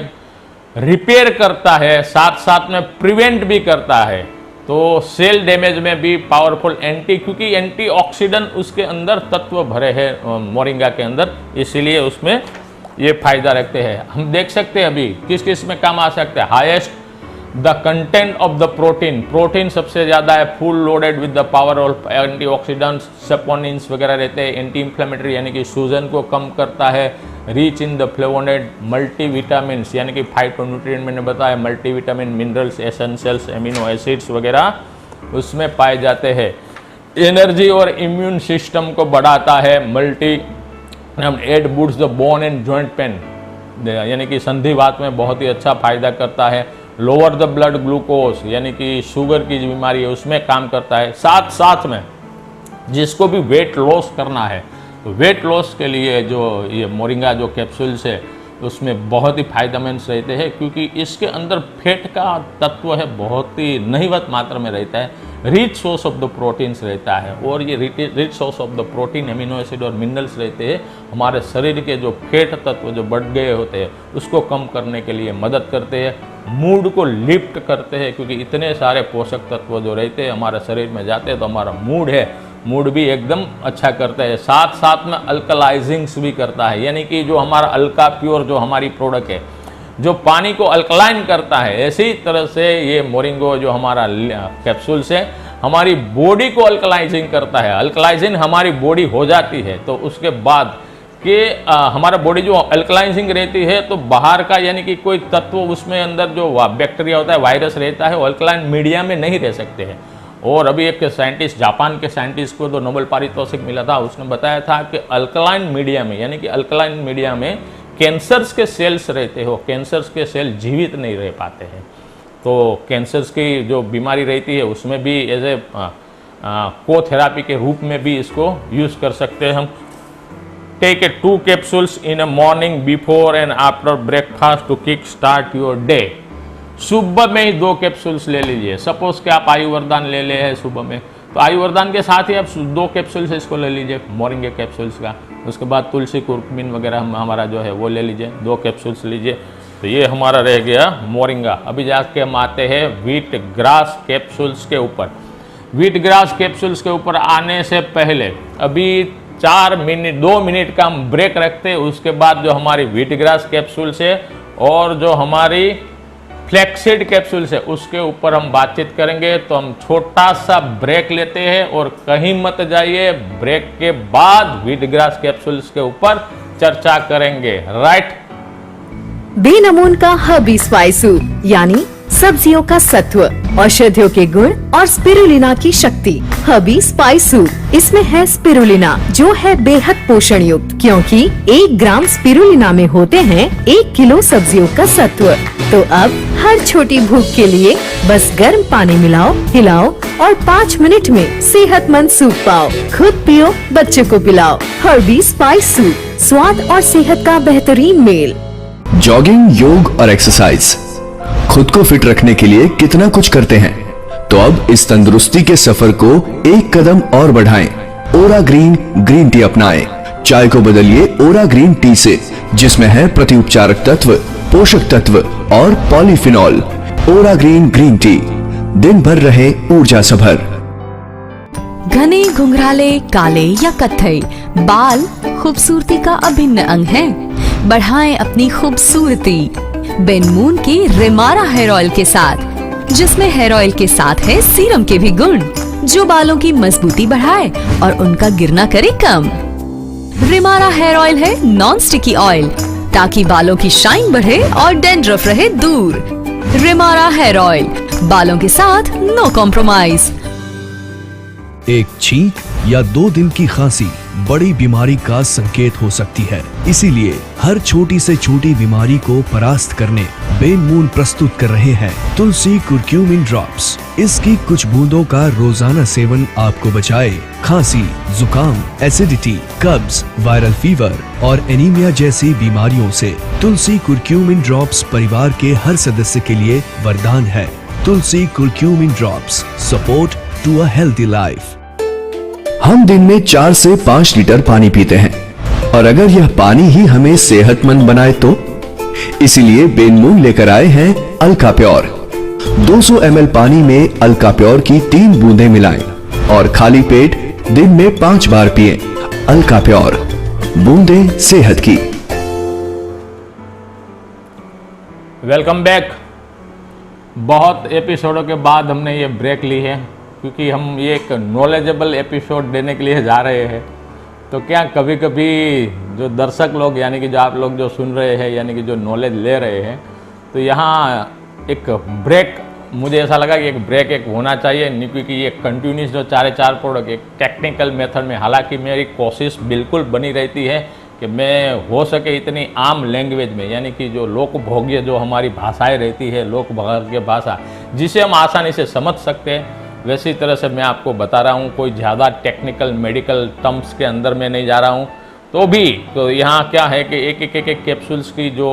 S1: रिपेयर करता है, साथ साथ में प्रिवेंट भी करता है। तो सेल डैमेज में भी पावरफुल क्योंकि एंटीऑक्सीडेंट उसके अंदर तत्व भरे हैं मोरिंगा के अंदर, इसीलिए उसमें ये फायदा रखते हैं। हम देख सकते हैं अभी किस किस में काम आ सकते हैं। Highest the content of the protein सबसे ज़्यादा है, full loaded with the power of antioxidants, saponins वगैरह रहते हैं, एंटी इंफ्लेमेटरी यानी कि सूजन को कम करता है, rich in the flavonoid, multivitamin यानी कि फाइटोन्यूट्रिएंट मैंने बताया, multivitamin, minerals, essentials, amino acids वगैरह उसमें पाए जाते हैं। एनर्जी और इम्यून सिस्टम को बढ़ाता है, aid boots the bone and joint pain, यानी कि संधिवात में बहुत ही अच्छा फायदा करता है। लोअर द ब्लड ग्लूकोज, यानी कि शुगर की जो बीमारी है उसमें काम करता है। साथ साथ में जिसको भी वेट लॉस करना है तो वेट लॉस के लिए जो ये मोरिंगा जो कैप्सूल्स है उसमें बहुत ही फायदेमंद रहते हैं, क्योंकि इसके अंदर फैट का तत्व है बहुत ही नहीवत मात्रा में रहता है, rich source of the proteins रहता है, और ये rich source of the protein, amino acid और मिनरल्स रहते हैं, हमारे शरीर के जो फैट तत्व जो बढ़ गए होते हैं उसको कम करने के लिए मदद करते हैं, मूड को लिफ्ट करते हैं, क्योंकि इतने सारे पोषक तत्व जो रहते हैं हमारे शरीर में जाते हैं तो हमारा मूड भी एकदम अच्छा करता है। साथ साथ में अल्कलाइजिंग्स भी करता है, यानी कि जो हमारा अल्का प्योर जो हमारी प्रोडक्ट है जो पानी को अल्कलाइन करता है, इसी तरह से ये मोरिंगो जो हमारा कैप्सूल्स है हमारी बॉडी को अल्कलाइजिंग करता है। अल्कलाइजिंग हमारी बॉडी हो जाती है तो उसके बाद कि हमारा बॉडी जो अल्कलाइजिंग रहती है तो बाहर का यानी कि कोई तत्व उसमें अंदर जो बैक्टीरिया होता है, वायरस रहता है, वो अल्कलाइन मीडिया में नहीं रह सकते हैं। और अभी एक साइंटिस्ट, जापान के साइंटिस्ट को तो नोबेल पारितोषिक मिला था, उसने बताया था कि अल्कलाइन मीडिया में, यानी कि अल्कलाइन मीडिया में कैंसर्स के सेल्स रहते हो, कैंसर्स के सेल जीवित नहीं रह पाते हैं। तो कैंसर्स की जो बीमारी रहती है उसमें भी एज ए कोथेरापी के रूप में भी इसको यूज़ कर सकते हैं हम। Take a 2 capsules in a morning before and after breakfast to kick start your day. सुबह में ही 2 कैप्सूल्स ले लीजिए। सपोज कि आप आयुर्वर्धन ले ले हैं सुबह में, तो आयुर्वर्धन के साथ ही आप 2 कैप्सूल्स इसको ले लीजिए, मोरिंगा कैप्सूल्स का। उसके बाद तुलसी कुर्कुमिन वगैरह हमारा जो है वो ले लीजिए, 2 कैप्सूल्स लीजिए। तो ये हमारा रह गया मोरिंगा। अभी जाके हम आते हैं व्हीट ग्रास कैप्सूल्स के ऊपर। व्हीट ग्रास कैप्सूल्स के ऊपर आने से पहले अभी 2 मिनट का हम ब्रेक रखते हैं। उसके बाद जो हमारी व्हीट ग्रास कैप्सूल्स है और जो हमारी फ्लैक्सीड कैप्सूल्स है उसके ऊपर हम बातचीत करेंगे। तो हम छोटा सा ब्रेक लेते हैं और कहीं मत जाइए, ब्रेक के बाद व्हीट ग्रास कैप्सूल्स के ऊपर चर्चा करेंगे। राइट।
S2: बेनमून का हर्बी स्पाइस सूप, यानी सब्जियों का सत्व, औषधियों के गुण और स्पिरुलिना की शक्ति। हर्बी स्पाइस सूप, इसमें है स्पिरुलिना जो है बेहद पोषण युक्त, क्योंकि 1 ग्राम स्पिरुलिना में होते हैं 1 किलो सब्जियों का सत्व। तो अब हर छोटी भूख के लिए बस गर्म पानी मिलाओ, हिलाओ और 5 मिनट में सेहतमंद सूप पाओ। खुद पियो, बच्चे को पिलाओ। हर्बी स्पाइस सूप, स्वाद और सेहत का बेहतरीन मेल।
S3: जॉगिंग, योग और एक्सरसाइज खुद को फिट रखने के लिए कितना कुछ करते हैं, तो अब इस तंदुरुस्ती के सफर को एक कदम और बढ़ाएं। ओरा ग्रीन ग्रीन टी अपनाएं। चाय को बदलिए ओरा ग्रीन टी से, जिसमें है प्रतिउपचारक तत्व, पोषक तत्व और पॉलीफिनॉल। ओरा ग्रीन ग्रीन टी, दिन भर रहे ऊर्जा सभर।
S4: घने, घुंघराले, काले या कत्थई बाल खूबसूरती का अभिन्न अंग हैं। बढ़ाएं अपनी खूबसूरती बेनमून के रिमारा हेयर ऑयल के साथ, जिसमें हेयर ऑयल के साथ है सीरम के भी गुण, जो बालों की मजबूती बढ़ाए और उनका गिरना करे कम। रिमारा हेयर ऑयल है नॉन स्टिकी ऑयल, ताकि बालों की शाइन बढ़े और डैंड्रफ रहे दूर। रिमारा हेयर ऑयल, बालों के साथ नो कॉम्प्रोमाइज।
S5: एक छींक या 2 दिन की खांसी बड़ी बीमारी का संकेत हो सकती है, इसीलिए हर छोटी से छोटी बीमारी को परास्त करने बेनमून प्रस्तुत कर रहे हैं तुलसी कुर्क्यूमिन ड्रॉप्स। इसकी कुछ बूंदों का रोजाना सेवन आपको बचाए खांसी, जुकाम, एसिडिटी, कब्ज, वायरल फीवर और एनीमिया जैसी बीमारियों से। तुलसी कुर्क्यूमिन ड्रॉप्स परिवार के हर सदस्य के लिए वरदान है। Tulsi curcumin drops, support to a healthy life.
S3: हम दिन में 4 से 5 लीटर पानी पीते हैं, और अगर यह पानी ही हमें सेहतमंद बनाए तो इसीलिए बेनमून लेकर आए हैं अल्का प्योर। 200 ml पानी में अल्का प्योर की 3 बूंदें मिलाएं और खाली पेट दिन में 5 बार पिएं। अल्का प्योर, बूंदें सेहत की।
S1: Welcome back. बहुत एपिसोडों के बाद हमने ये ब्रेक ली है, क्योंकि हम ये एक नॉलेजेबल एपिसोड देने के लिए जा रहे हैं। तो क्या कभी कभी जो दर्शक लोग, यानी कि जो आप लोग जो सुन रहे हैं, यानी कि जो नॉलेज ले रहे हैं, तो यहाँ एक ब्रेक, मुझे ऐसा लगा कि एक ब्रेक एक होना चाहिए, नहीं क्योंकि ये कंटिन्यूस जो 4 प्रोडक्ट एक टेक्निकल मेथड में, हालांकि मेरी कोशिश बिल्कुल बनी रहती है कि मैं हो सके इतनी आम लैंग्वेज में, यानी कि जो लोकभोग्य जो हमारी भाषाएं रहती है, लोकभोग्य भाषा जिसे हम आसानी से समझ सकते हैं, वैसी तरह से मैं आपको बता रहा हूँ। कोई ज़्यादा टेक्निकल मेडिकल टर्म्स के अंदर में नहीं जा रहा हूँ। तो यहाँ क्या है कि एक कैप्सूल्स की जो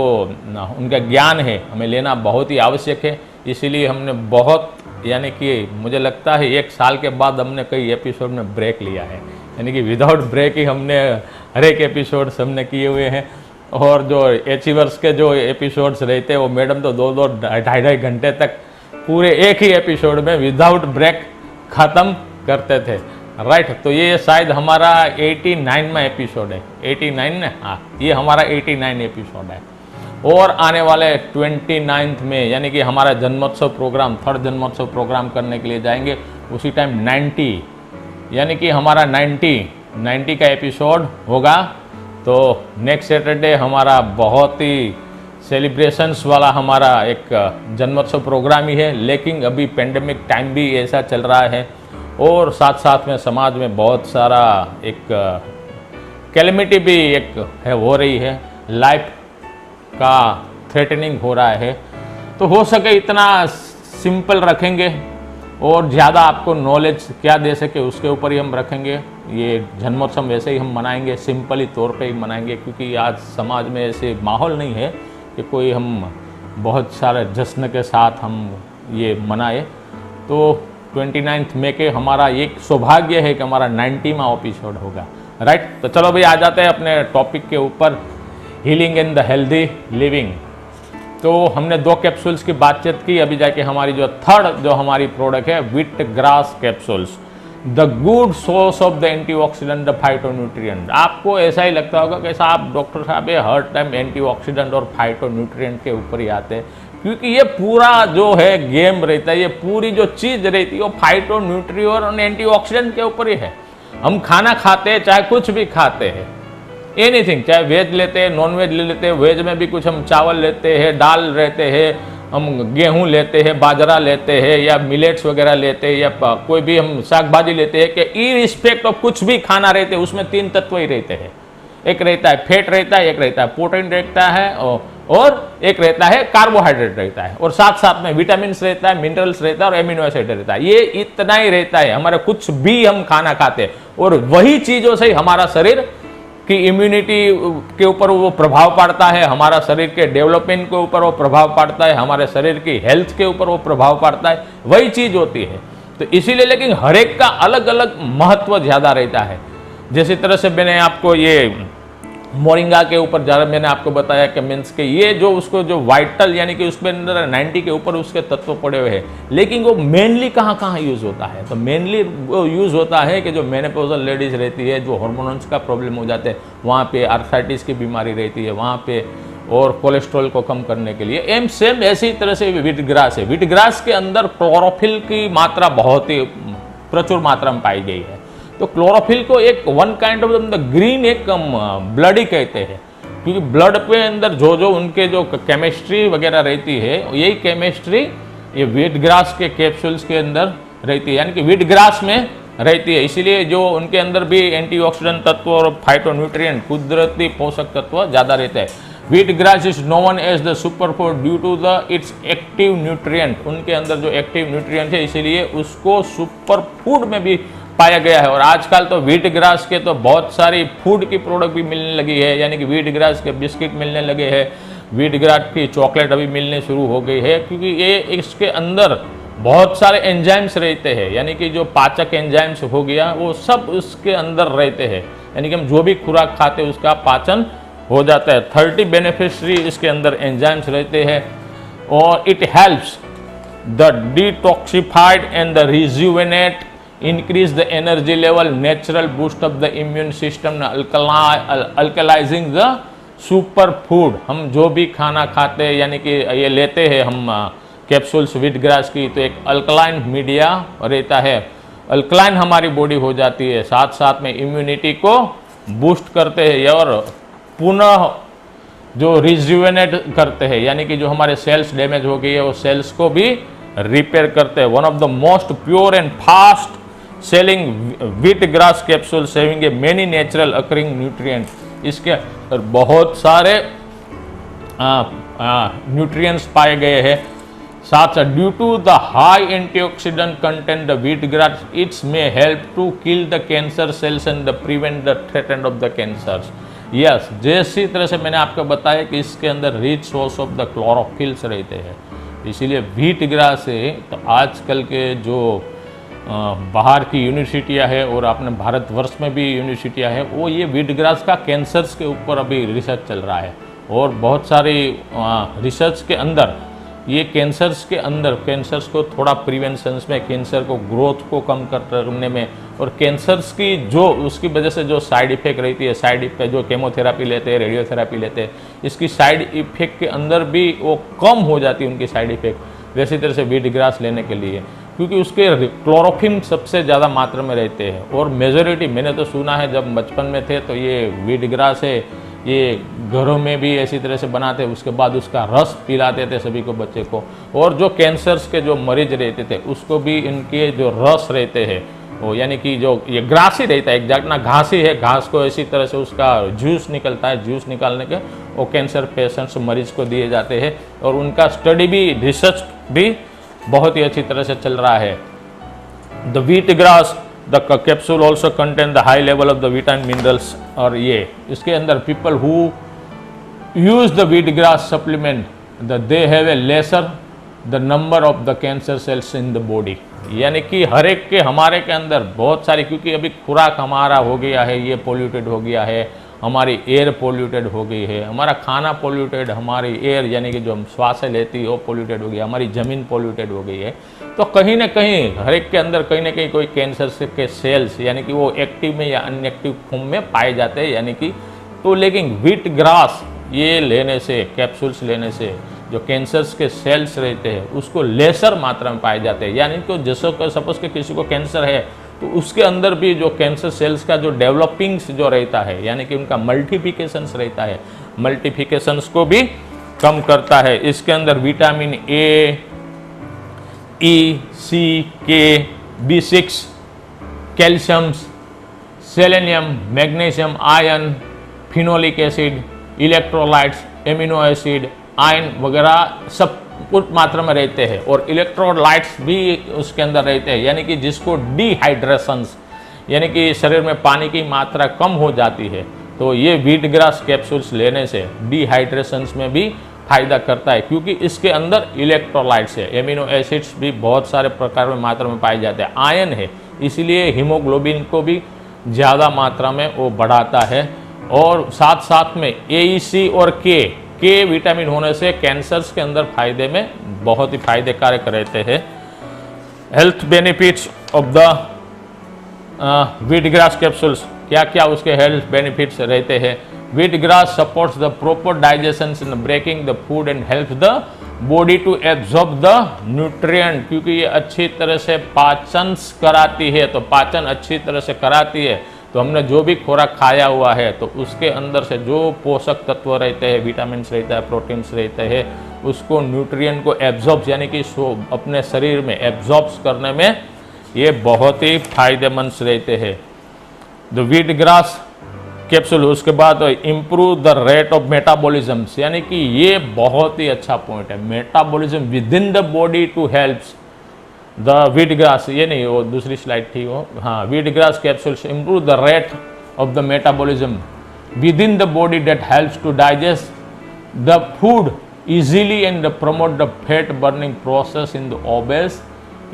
S1: उनका ज्ञान है हमें लेना बहुत ही आवश्यक है। इसीलिए हमने बहुत, यानी कि मुझे लगता है 1 साल के बाद हमने कई एपिसोड में ब्रेक लिया है, यानी कि विदाउट ब्रेक ही हमने हर एक एपिसोड्स हमने किए हुए हैं। और जो अचीवर्स के जो एपिसोड्स रहते हैं वो मैडम तो 2-2 ढाई घंटे तक पूरे एक ही एपिसोड में विदाउट ब्रेक ख़त्म करते थे, राइट। तो ये शायद हमारा 89 में एपिसोड है, 89 ना, हाँ ये हमारा 89 एपिसोड है। और आने वाले 29 में, यानी कि हमारा जन्मोत्सव प्रोग्राम, 3rd जन्मोत्सव प्रोग्राम करने के लिए जाएंगे, उसी टाइम 90, यानी कि हमारा 90 का एपिसोड होगा। तो नेक्स्ट सैटरडे हमारा बहुत ही सेलिब्रेशंस वाला हमारा एक जन्मोत्सव प्रोग्राम ही है, लेकिन अभी पेंडेमिक टाइम भी ऐसा चल रहा है और साथ साथ में समाज में बहुत सारा एक कैलेमिटी भी एक है हो रही है, लाइफ का थ्रेटनिंग हो रहा है। तो हो सके इतना सिंपल रखेंगे और ज़्यादा आपको नॉलेज क्या दे सके उसके ऊपर ही हम रखेंगे। ये जन्मोत्सव वैसे ही हम मनाएंगे, सिंपली तौर पे ही मनाएंगे, क्योंकि आज समाज में ऐसे माहौल नहीं है कि कोई हम बहुत सारे जश्न के साथ हम ये मनाए। तो 29 मई के हमारा एक सौभाग्य है कि हमारा 90वां एपिसोड होगा, राइट। तो चलो भाई आ जाते हैं अपने टॉपिक के ऊपर, healing in the healthy living. तो हमने 2 कैप्सूल्स की बातचीत की, अभी जाके हमारी जो 3rd जो हमारी प्रोडक्ट है wheat grass capsules, the good source of the antioxidant, the phytonutrient. आपको ऐसा ही लगता होगा कि साहब डॉक्टर साहब ये हर टाइम एंटीऑक्सीडेंट और फाइटोन्यूट्रिएंट के ऊपर ही आते हैं, क्योंकि ये पूरा जो है गेम रहता है, ये पूरी जो चीज़ रहती है वो फाइटोन्यूट्रिएंट और एंटीऑक्सीडेंट के ऊपर ही है। हम खाना खाते हैं, चाहे कुछ भी खाते हैं, एनीथिंग, चाहे वेज लेते हैं, नॉन वेज ले लेते हैं, वेज में भी कुछ हम चावल लेते हैं, दाल रहते हैं, हम गेहूं लेते हैं, बाजरा लेते हैं, या मिलेट्स वगैरह लेते हैं, या कोई भी हम साग भाजी लेते हैं, कि इरिस्पेक्ट ऑफ कुछ भी खाना रहते हैं उसमें 3 तत्व ही रहते हैं। एक रहता है फैट रहता है, एक रहता है प्रोटीन रहता है, और एक रहता है कार्बोहाइड्रेट रहता है, और साथ साथ में विटामिन रहता है, मिनरल्स रहता है और एमिनो एसिड रहता है। ये इतना ही रहता है हमारे, कुछ भी हम खाना खाते हैं और वही चीज़ों से हमारा शरीर कि इम्यूनिटी के ऊपर वो प्रभाव पड़ता है, हमारा शरीर के डेवलपमेंट के ऊपर वो प्रभाव पड़ता है, हमारे शरीर की हेल्थ के ऊपर वो प्रभाव पड़ता है, वही चीज़ होती है। तो इसीलिए, लेकिन हर एक का अलग अलग महत्व ज़्यादा रहता है। जैसी तरह से मैंने आपको ये मोरिंगा के ऊपर ज़्यादा मैंने आपको बताया कि मीन्स के ये जो उसको जो वाइटल, यानी कि उसमें अंदर 90 के ऊपर उसके तत्व पड़े हुए हैं, लेकिन वो मेनली कहाँ यूज़ होता है? तो मेनली वो यूज़ होता है कि जो मेनोपॉजल लेडीज़ रहती है, जो हार्मोन्स का प्रॉब्लम हो जाते हैं, वहाँ पे आर्थराइटिस की बीमारी रहती है वहाँ पे, और कोलेस्ट्रॉल को कम करने के लिए सेम ऐसी तरह से व्हीट ग्रास है। व्हीट ग्रास के अंदर क्लोरोफिल की मात्रा बहुत ही प्रचुर मात्रा में पाई गई है। तो क्लोरोफिल को एक one kind of the green एक ब्लड ही कहते हैं, क्योंकि ब्लड पे अंदर जो उनके जो केमिस्ट्री वगैरह रहती है, यही केमिस्ट्री ये व्हीट ग्रास के कैप्सूल्स के अंदर रहती है, यानी कि व्हीट ग्रास में रहती है। इसीलिए जो उनके अंदर भी एंटीऑक्सीडेंट तत्व और फाइटोन्यूट्रिएंट, कुदरती पोषक तत्व ज़्यादा रहते हैं। Wheat grass is known as the super food due to the its active nutrient. उनके अंदर जो एक्टिव न्यूट्रिएंट है, इसीलिए उसको सुपर फूड में भी पाया गया है। और आजकल तो व्हीट ग्रास के तो बहुत सारी फूड की प्रोडक्ट भी मिलने लगी है, यानी कि व्हीट ग्रास के बिस्किट मिलने लगे हैं, व्हीट ग्रास की चॉकलेट अभी मिलने शुरू हो गई है, क्योंकि ये इसके अंदर बहुत सारे एंजाइम्स रहते हैं, यानी कि जो पाचक एंजाइम्स हो गया वो सब उसके अंदर रहते हैं, यानी कि हम जो भी खुराक खाते हैं उसका पाचन हो जाता है। 30 बेनिफिशियरी इसके अंदर एंजाइम्स रहते हैं, और it helps the detoxified and the rejuvenate, increase the energy level, natural boost of the immune system, alkalizing the super food। हम जो भी खाना खाते हैं, यानी कि ये लेते हैं हम कैप्सूल्स व्हीट ग्रास की, तो एक अल्कलाइन मीडिया रहता है, अल्कलाइन हमारी बॉडी हो जाती है, साथ साथ में इम्यूनिटी को बूस्ट करते हैं और पुनः जो रिजुवेनेट करते हैं, यानी कि जो हमारे सेल्स डैमेज हो गई है वो सेल्स को भी रिपेयर करते हैं। One of the most pure and fast selling wheat grass capsules having a many natural occurring nutrient. इसके अंदर बहुत सारे न्यूट्रिएंट्स पाए गए हैं। साथ साथ due to the high antioxidant content the wheat grass its may help to kill the cancer cells and the prevent the threat of the cancers. Yes, जैसी तरह से मैंने आपको बताया कि इसके अंदर rich source of the chlorophylls रहते हैं, इसीलिए व्हीट ग्रास से तो आजकल के जो बाहर की यूनिवर्सिटियाँ है और अपने भारतवर्ष में भी यूनिवर्सिटियाँ है, वो ये व्हीट ग्रास का कैंसर्स के ऊपर अभी रिसर्च चल रहा है। और बहुत सारी रिसर्च के अंदर ये कैंसर्स को थोड़ा प्रिवेंशन में, कैंसर को ग्रोथ को कम करने में, और कैंसर्स की जो उसकी वजह से जो साइड इफेक्ट रहती है, साइड इफेक्ट जो केमोथेरापी लेते हैं, रेडियोथेरापी लेते हैं, इसकी साइड इफेक्ट के अंदर भी वो कम हो जाती है उनकी साइड इफेक्ट, वैसी तरह से व्हीट ग्रास लेने के लिए, क्योंकि उसके क्लोरोफिल सबसे ज़्यादा मात्रा में रहते हैं। और मेजोरिटी मैंने तो सुना है जब बचपन में थे तो ये व्हीट ग्रास है, ये घरों में भी ऐसी तरह से बनाते, उसके बाद उसका रस पिलाते थे सभी को, बच्चे को। और जो कैंसर्स के जो मरीज रहते थे उसको भी इनके जो रस रहते हैं वो, यानी कि जो ये ग्रास ही रहता है, एक जातना घास ही है, घास को इसी तरह से उसका जूस निकलता है, जूस निकालने के वो कैंसर पेशेंट्स मरीज को दिए जाते हैं। और उनका स्टडी भी, रिसर्च भी बहुत ही अच्छी तरह से चल रहा है। The wheat grass the capsule also contain the high level of the vitamin minerals. और ये इसके अंदर people who use the wheat grass supplement they have a lesser the number of the cancer sales in the body, यानी कि हर एक के हमारे के अंदर बहुत सारी, क्योंकि अभी खुराक हमारा हो गया है, ये पोल्यूटेड हो गया है, हमारी एयर पोल्यूटेड हो गई है, हमारा खाना पोल्यूटेड, हमारी एयर यानी कि जो हम श्वास लेती है वो पोल्यूटेड हो गई, हमारी ज़मीन पोल्यूटेड हो गई है। तो कहीं ना कहीं हर एक के अंदर कहीं ना कहीं कोई कैंसर के सेल्स यानी कि वो एक्टिव में या अनएक्टिव फॉर्म में पाए जाते हैं, यानी कि तो लेकिन व्हीट ग्रास ये लेने से, कैप्सूल्स लेने से जो कैंसर्स के सेल्स रहते हैं उसको लेसर मात्रा में पाए जाते हैं। यानी कि जैसे सपोज कि किसी को कैंसर है तो उसके अंदर भी जो कैंसर सेल्स का जो डेवलपिंग्स जो रहता है, यानी कि उनका मल्टीप्लिकेशंस रहता है, मल्टीप्लिकेशंस को भी कम करता है। इसके अंदर विटामिन ए, ई, सी, के, B6, calcium, selenium, magnesium, iron, phenolic acid, electrolytes, amino acid, iron वगैरह सब कुछ मात्रा में रहते हैं। और इलेक्ट्रोलाइट्स भी उसके अंदर रहते हैं, यानी कि जिसको डिहाइड्रेशंस, यानी कि शरीर में पानी की मात्रा कम हो जाती है, तो ये व्हीट ग्रास कैप्सूल्स लेने से डिहाइड्रेशंस में भी फायदा करता है, क्योंकि इसके अंदर इलेक्ट्रोलाइट्स है, एमिनो एसिड्स भी बहुत सारे प्रकार में मात्रा में पाए जाते हैं, आयरन है, इसीलिए हीमोग्लोबिन को भी ज़्यादा मात्रा में वो बढ़ाता है। और साथ साथ में AEC और के विटामिन होने से कैंसर्स के अंदर फायदे में बहुत ही फायदे कारक रहते हैं। Health benefits of the wheat grass capsules, क्या क्या उसके हेल्थ बेनिफिट्स रहते हैं। Wheat grass supports the proper digestion in breaking the food and help the body to absorb the nutrient, क्योंकि ये अच्छी तरह से पाचन कराती है, तो पाचन अच्छी तरह से कराती है तो हमने जो भी खुराक खाया हुआ है तो उसके अंदर से जो पोषक तत्व रहते हैं, विटामिन्स रहता है, प्रोटीन्स रहते हैं, उसको न्यूट्रिएंट को एब्जॉर्ब यानी कि अपने शरीर में एब्जॉर्ब करने में ये बहुत ही फायदेमंद रहते हैं। द व्हीट ग्रास कैप्सूल, उसके बाद improve the rate of metabolism, यानी कि ये बहुत ही अच्छा पॉइंट है, metabolism within the body to helps the wheat grass, ये नहीं वो दूसरी स्लाइड थी वो, हाँ, wheat grass capsules improve the rate of the metabolism within the body that helps to digest the food easily and promote the fat burning process in the obese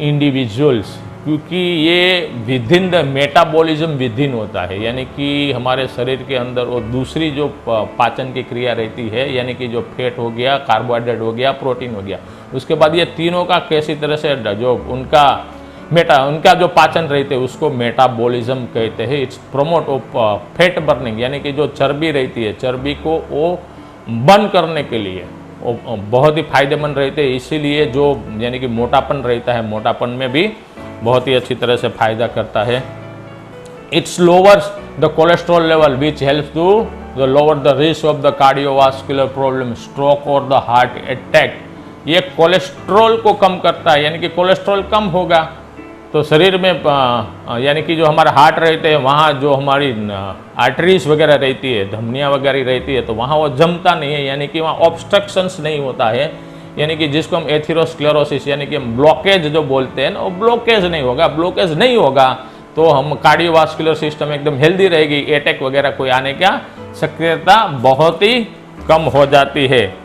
S1: individuals, क्योंकि ये within the metabolism with in होता है, यानी कि हमारे शरीर के अंदर वो दूसरी जो पाचन की क्रिया रहती है, यानी कि जो फैट हो गया, कार्बोहाइड्रेट हो गया, प्रोटीन हो गया, उसके बाद ये तीनों का कैसी तरह से जो उनका जो पाचन रहते हैं उसको मेटाबॉलिज्म कहते हैं। It's promote of fat burning, यानी कि जो चर्बी रहती है, चर्बी को वो बर्न करने के लिए वो बहुत ही फायदेमंद रहते हैं, इसीलिए जो यानी कि मोटापन रहता है, मोटापन में भी बहुत ही अच्छी तरह से फायदा करता है। Its lowers the cholesterol level which helps to the lower the risk of the cardiovascular problem, stroke और द हार्ट अटैक। ये कोलेस्ट्रॉल को कम करता है, यानी कि कोलेस्ट्रॉल कम होगा तो शरीर में यानी कि जो हमारा हार्ट रहते हैं वहाँ जो हमारी आर्टरीज वगैरह रहती है, धमनियाँ वगैरह रहती है, तो वहाँ वो जमता नहीं है, यानी कि वहाँ ऑब्स्ट्रक्शंस नहीं होता है, यानी कि जिसको हम एथेरोस्क्लेरोसिस यानी कि हम ब्लॉकेज जो बोलते हैं ना, वो ब्लॉकेज नहीं होगा। ब्लॉकेज नहीं होगा तो हम कार्डियोवास्कुलर सिस्टम एकदम हेल्दी रहेगी, अटैक वगैरह कोई आने का सक्रियता बहुत ही कम हो जाती है।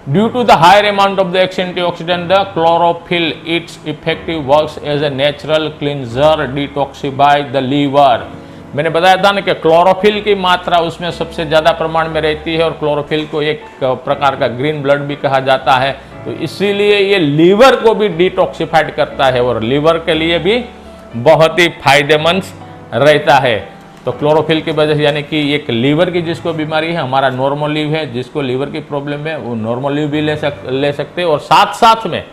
S1: Due to the higher amount of the antioxidant, the chlorophyll, its effective works as a natural cleanser, detoxify the liver। मैंने बताया था ना कि क्लोरोफिल की मात्रा उसमें सबसे ज़्यादा प्रमाण में रहती है, और क्लोरोफिल को एक प्रकार का ग्रीन ब्लड भी कहा जाता है, तो इसीलिए ये लीवर को भी डिटॉक्सिफाइड करता है और लीवर के लिए भी बहुत ही फायदेमंद रहता है। तो क्लोरोफिल की वजह से, यानी कि एक लीवर की जिसको बीमारी है, हमारा नॉर्मल लीव है, जिसको लीवर की प्रॉब्लम है वो नॉर्मल लीव भी ले सकते हैं, और साथ साथ में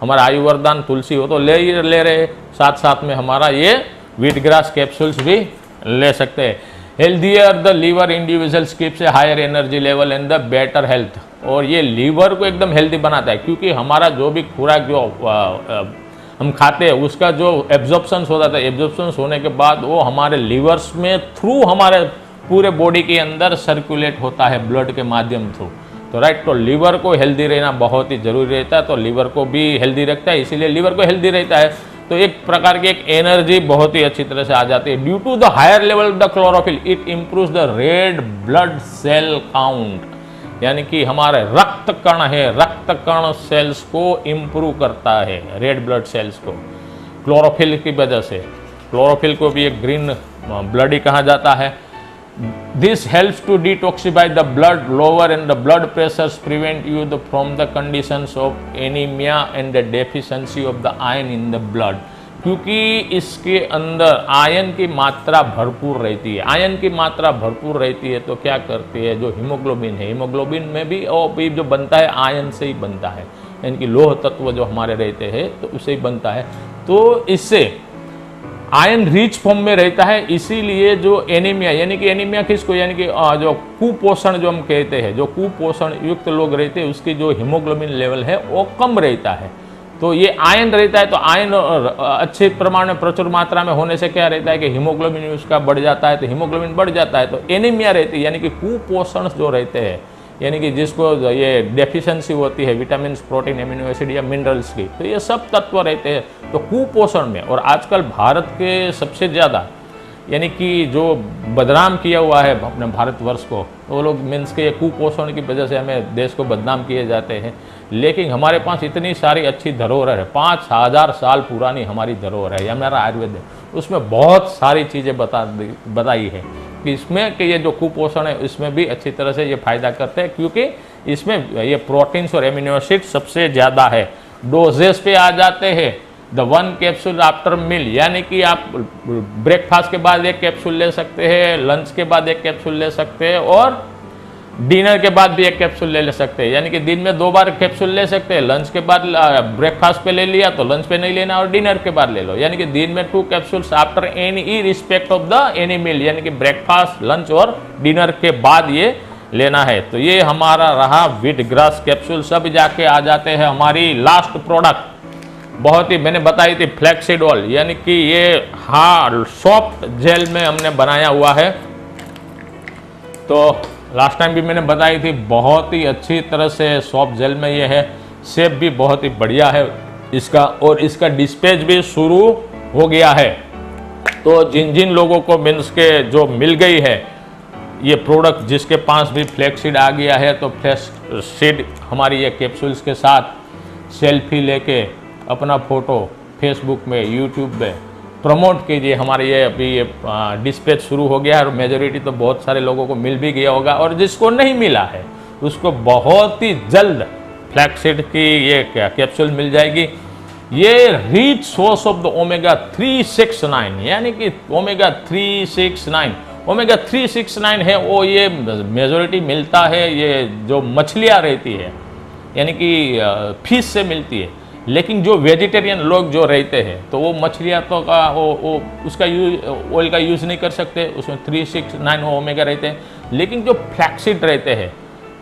S1: हमारा आयुर्वेदान तुलसी हो तो ले रहे, साथ साथ में हमारा ये व्हीट ग्रास कैप्सूल्स भी ले सकते हैं। Healthier the liver individuals keeps a higher energy level and the better health, और ये लीवर को एकदम हेल्दी बनाता है, क्योंकि हमारा जो भी खुराक जो हम खाते हैं उसका जो एब्जॉर्प्शन होता है, एब्जॉर्प्शन होने के बाद वो हमारे लीवर्स में थ्रू हमारे पूरे बॉडी के अंदर सर्कुलेट होता है ब्लड के माध्यम थ्रू। तो राइट, तो लीवर को हेल्दी रहना बहुत ही जरूरी रहता है, तो लीवर को भी हेल्दी रखता है, इसीलिए लीवर को हेल्दी रहता है तो एक प्रकार की एक एनर्जी बहुत ही अच्छी तरह से आ जाती है। Due to the higher level of the chlorophyll it improves the red blood cell count, यानी कि हमारे रक्त कण है, रक्त कण सेल्स को इम्प्रूव करता है, रेड ब्लड सेल्स को क्लोरोफिल की वजह से। क्लोरोफिल को भी एक ग्रीन ब्लड ही कहा जाता है। This helps to detoxify the blood lower and the blood pressures prevent you from the conditions of anaemia and the deficiency of the iron in the blood, क्योंकि इसके अंदर आयरन की मात्रा भरपूर रहती है। आयरन की मात्रा भरपूर रहती है तो क्या करती है, जो हीमोग्लोबिन है, हीमोग्लोबिन में भी और भी जो बनता है आयरन से ही बनता है, यानी कि लोह तत्व जो हमारे रहते हैं तो उससे ही बनता है, तो इससे आयरन रिच फॉर्म में रहता है। इसीलिए जो एनीमिया, यानी कि एनीमिया किसको, यानी कि जो कुपोषण जो हम कहते हैं, जो कुपोषण युक्त लोग रहते हैं उसकी जो हीमोग्लोबिन लेवल है वो कम रहता है, तो ये आयरन रहता है, तो आयरन अच्छे प्रमाण में प्रचुर मात्रा में होने से क्या रहता है कि हीमोग्लोबिन उसका बढ़ जाता है, तो हीमोग्लोबिन बढ़ जाता है तो एनीमिया रहती है, यानी कि कुपोषण जो रहते हैं, यानी कि जिसको ये डेफिशिएंसी होती है विटामिन, प्रोटीन, एमिनो एसिड या मिनरल्स की, तो ये सब तत्व रहते हैं तो कुपोषण में। और आजकल भारत के सबसे ज़्यादा यानी कि जो बदनाम किया हुआ है अपने भारतवर्ष को, तो वो लोग मीन्स के कुपोषण की वजह से हमें देश को बदनाम किए जाते हैं, लेकिन हमारे पास इतनी सारी अच्छी धरोहर है, 5000 साल पुरानी हमारी धरोहर है, हमारा आयुर्वेद है, उसमें बहुत सारी चीज़ें बताई है कि इसमें कि ये जो कुपोषण है इसमें भी अच्छी तरह से ये फायदा करते हैं, क्योंकि इसमें ये प्रोटीन्स और एमिनो एसिड सबसे ज़्यादा है। डोजेस पे आ जाते हैं, द 1 कैप्सूल आफ्टर मील, यानी कि आप ब्रेकफास्ट के बाद 1 कैप्सूल ले सकते हैं, लंच के बाद 1 कैप्सूल ले सकते हैं, और डिनर के बाद भी 1 कैप्सूल ले सकते हैं, यानी कि दिन में 2 बार कैप्सूल ले सकते हैं। लंच के बाद ब्रेकफास्ट पे ले लिया तो लंच पे नहीं लेना, और डिनर के बाद ले लो, यानी कि दिन में 2 capsules after any respect of the any meal, यानी कि ब्रेकफास्ट, लंच और डिनर के बाद ये लेना है। तो ये हमारा रहा व्हीट ग्रास कैप्सूल। सब जाके आ जाते हैं हमारी लास्ट प्रोडक्ट, बहुत ही मैंने बताई थी फ्लैक्सीड ऑयल, यानी कि ये हार्ड सॉफ्ट जेल में हमने बनाया हुआ है। तो लास्ट टाइम भी मैंने बताई थी, बहुत ही अच्छी तरह से सॉफ्ट जेल में ये है, शेप भी बहुत ही बढ़िया है इसका, और इसका डिस्पैच भी शुरू हो गया है। तो जिन जिन लोगों को मीन्स के जो मिल गई है ये प्रोडक्ट, जिसके पास भी फ्लैक्सीड आ गया है, तो फ्लैक्सीड हमारी ये कैप्सूल्स के साथ सेल्फी लेके अपना फ़ोटो फेसबुक में, यूट्यूब में प्रमोट कीजिए। हमारे ये अभी ये डिस्पैच शुरू हो गया है, और मेजोरिटी तो बहुत सारे लोगों को मिल भी गया होगा, और जिसको नहीं मिला है उसको बहुत ही जल्द फ्लैक्सीड की ये कैप्सूल मिल जाएगी। ये rich source of the omega 369, यानी कि ओमेगा 369 है वो ये मेजोरिटी मिलता है, ये जो मछलियाँ रहती है यानी कि फिश से मिलती है, लेकिन जो वेजिटेरियन लोग जो रहते हैं तो वो मछलियाँ तो का वो उसका ऑयल का यूज़ नहीं कर सकते, उसमें 369 ओमेगा रहते हैं। लेकिन जो फ्लैक्सीड रहते हैं,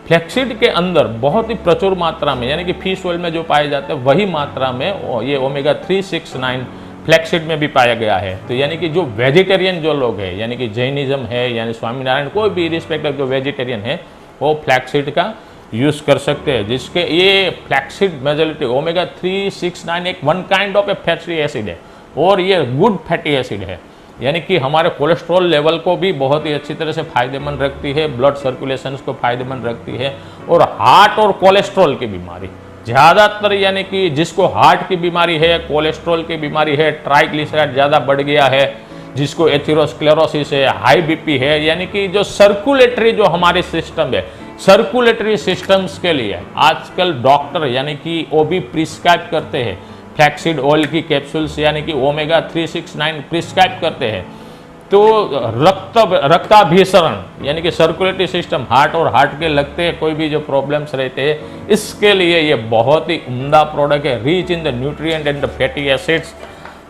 S1: फ्लैक्सीड के अंदर बहुत ही प्रचुर मात्रा में, यानी कि फिश ऑयल में जो पाए जाते हैं वही मात्रा में ये ओमेगा 369 फ्लैक्सीड में भी पाया गया है। तो यानी कि जो वेजिटेरियन जो लोग हैं, यानी कि जैनिज्म है, यानी स्वामीनारायण, कोई भी रिस्पेक्ट जो वेजिटेरियन है वो फ्लैक्सीड का यूज़ कर सकते हैं, जिसके ये फ्लैक्सीड मेजोरिटी ओमेगा 3, 6, 9 एक one kind of A fatty acid है और ये गुड फैटी एसिड है, यानी कि हमारे कोलेस्ट्रॉल लेवल को भी बहुत ही अच्छी तरह से फायदेमंद रखती है, ब्लड सर्कुलेशन को फायदेमंद रखती है। और हार्ट और कोलेस्ट्रॉल की बीमारी ज़्यादातर, यानी कि जिसको हार्ट की बीमारी है, कोलेस्ट्रॉल की बीमारी है, ट्राइग्लिसराइड ज़्यादा बढ़ गया है, जिसको एथेरोस्क्लेरोसिस है, हाई बीपी है, यानी कि जो सर्कुलेटरी जो हमारे सिस्टम है, सर्कुलेटरी सिस्टम्स के लिए आजकल डॉक्टर यानी कि वो भी प्रिस्क्राइब करते हैं फ्लैक्सीड ऑयल की कैप्सूल्स, यानी कि ओमेगा 3, 6, 9 प्रिस्क्राइब करते हैं। तो रक्ताभिसरण यानी कि सर्कुलेटरी सिस्टम, हार्ट और हार्ट के लगते हैं कोई भी जो प्रॉब्लम्स रहते हैं, इसके लिए ये बहुत ही उम्दा प्रोडक्ट है, rich in the nutrient and the fatty acids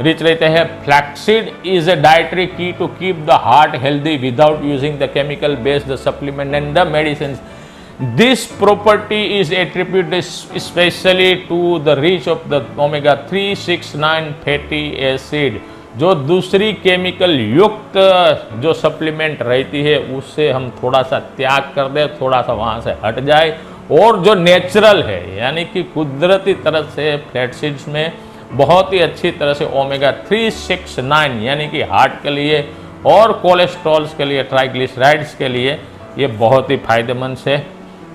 S1: rich रहते हैं। Flaxseed is a dietary key to keep the heart healthy without using the chemical based supplement and the medicine. This property is attributed especially to the reach of the omega 3, 6, 9 fatty acid, जो दूसरी chemical युक्त जो supplement रहती है उससे हम थोड़ा सा त्याग कर दें, थोड़ा सा वहाँ से हट जाए, और जो नेचुरल है यानी कि कुदरती तरह से फ्लैक्सीड्स में बहुत ही अच्छी तरह से ओमेगा 3, 6, 9 यानी कि हार्ट के लिए और कोलेस्ट्रॉल्स के लिए, ट्राइग्लिसराइड्स के लिए ये बहुत ही फायदेमंद है।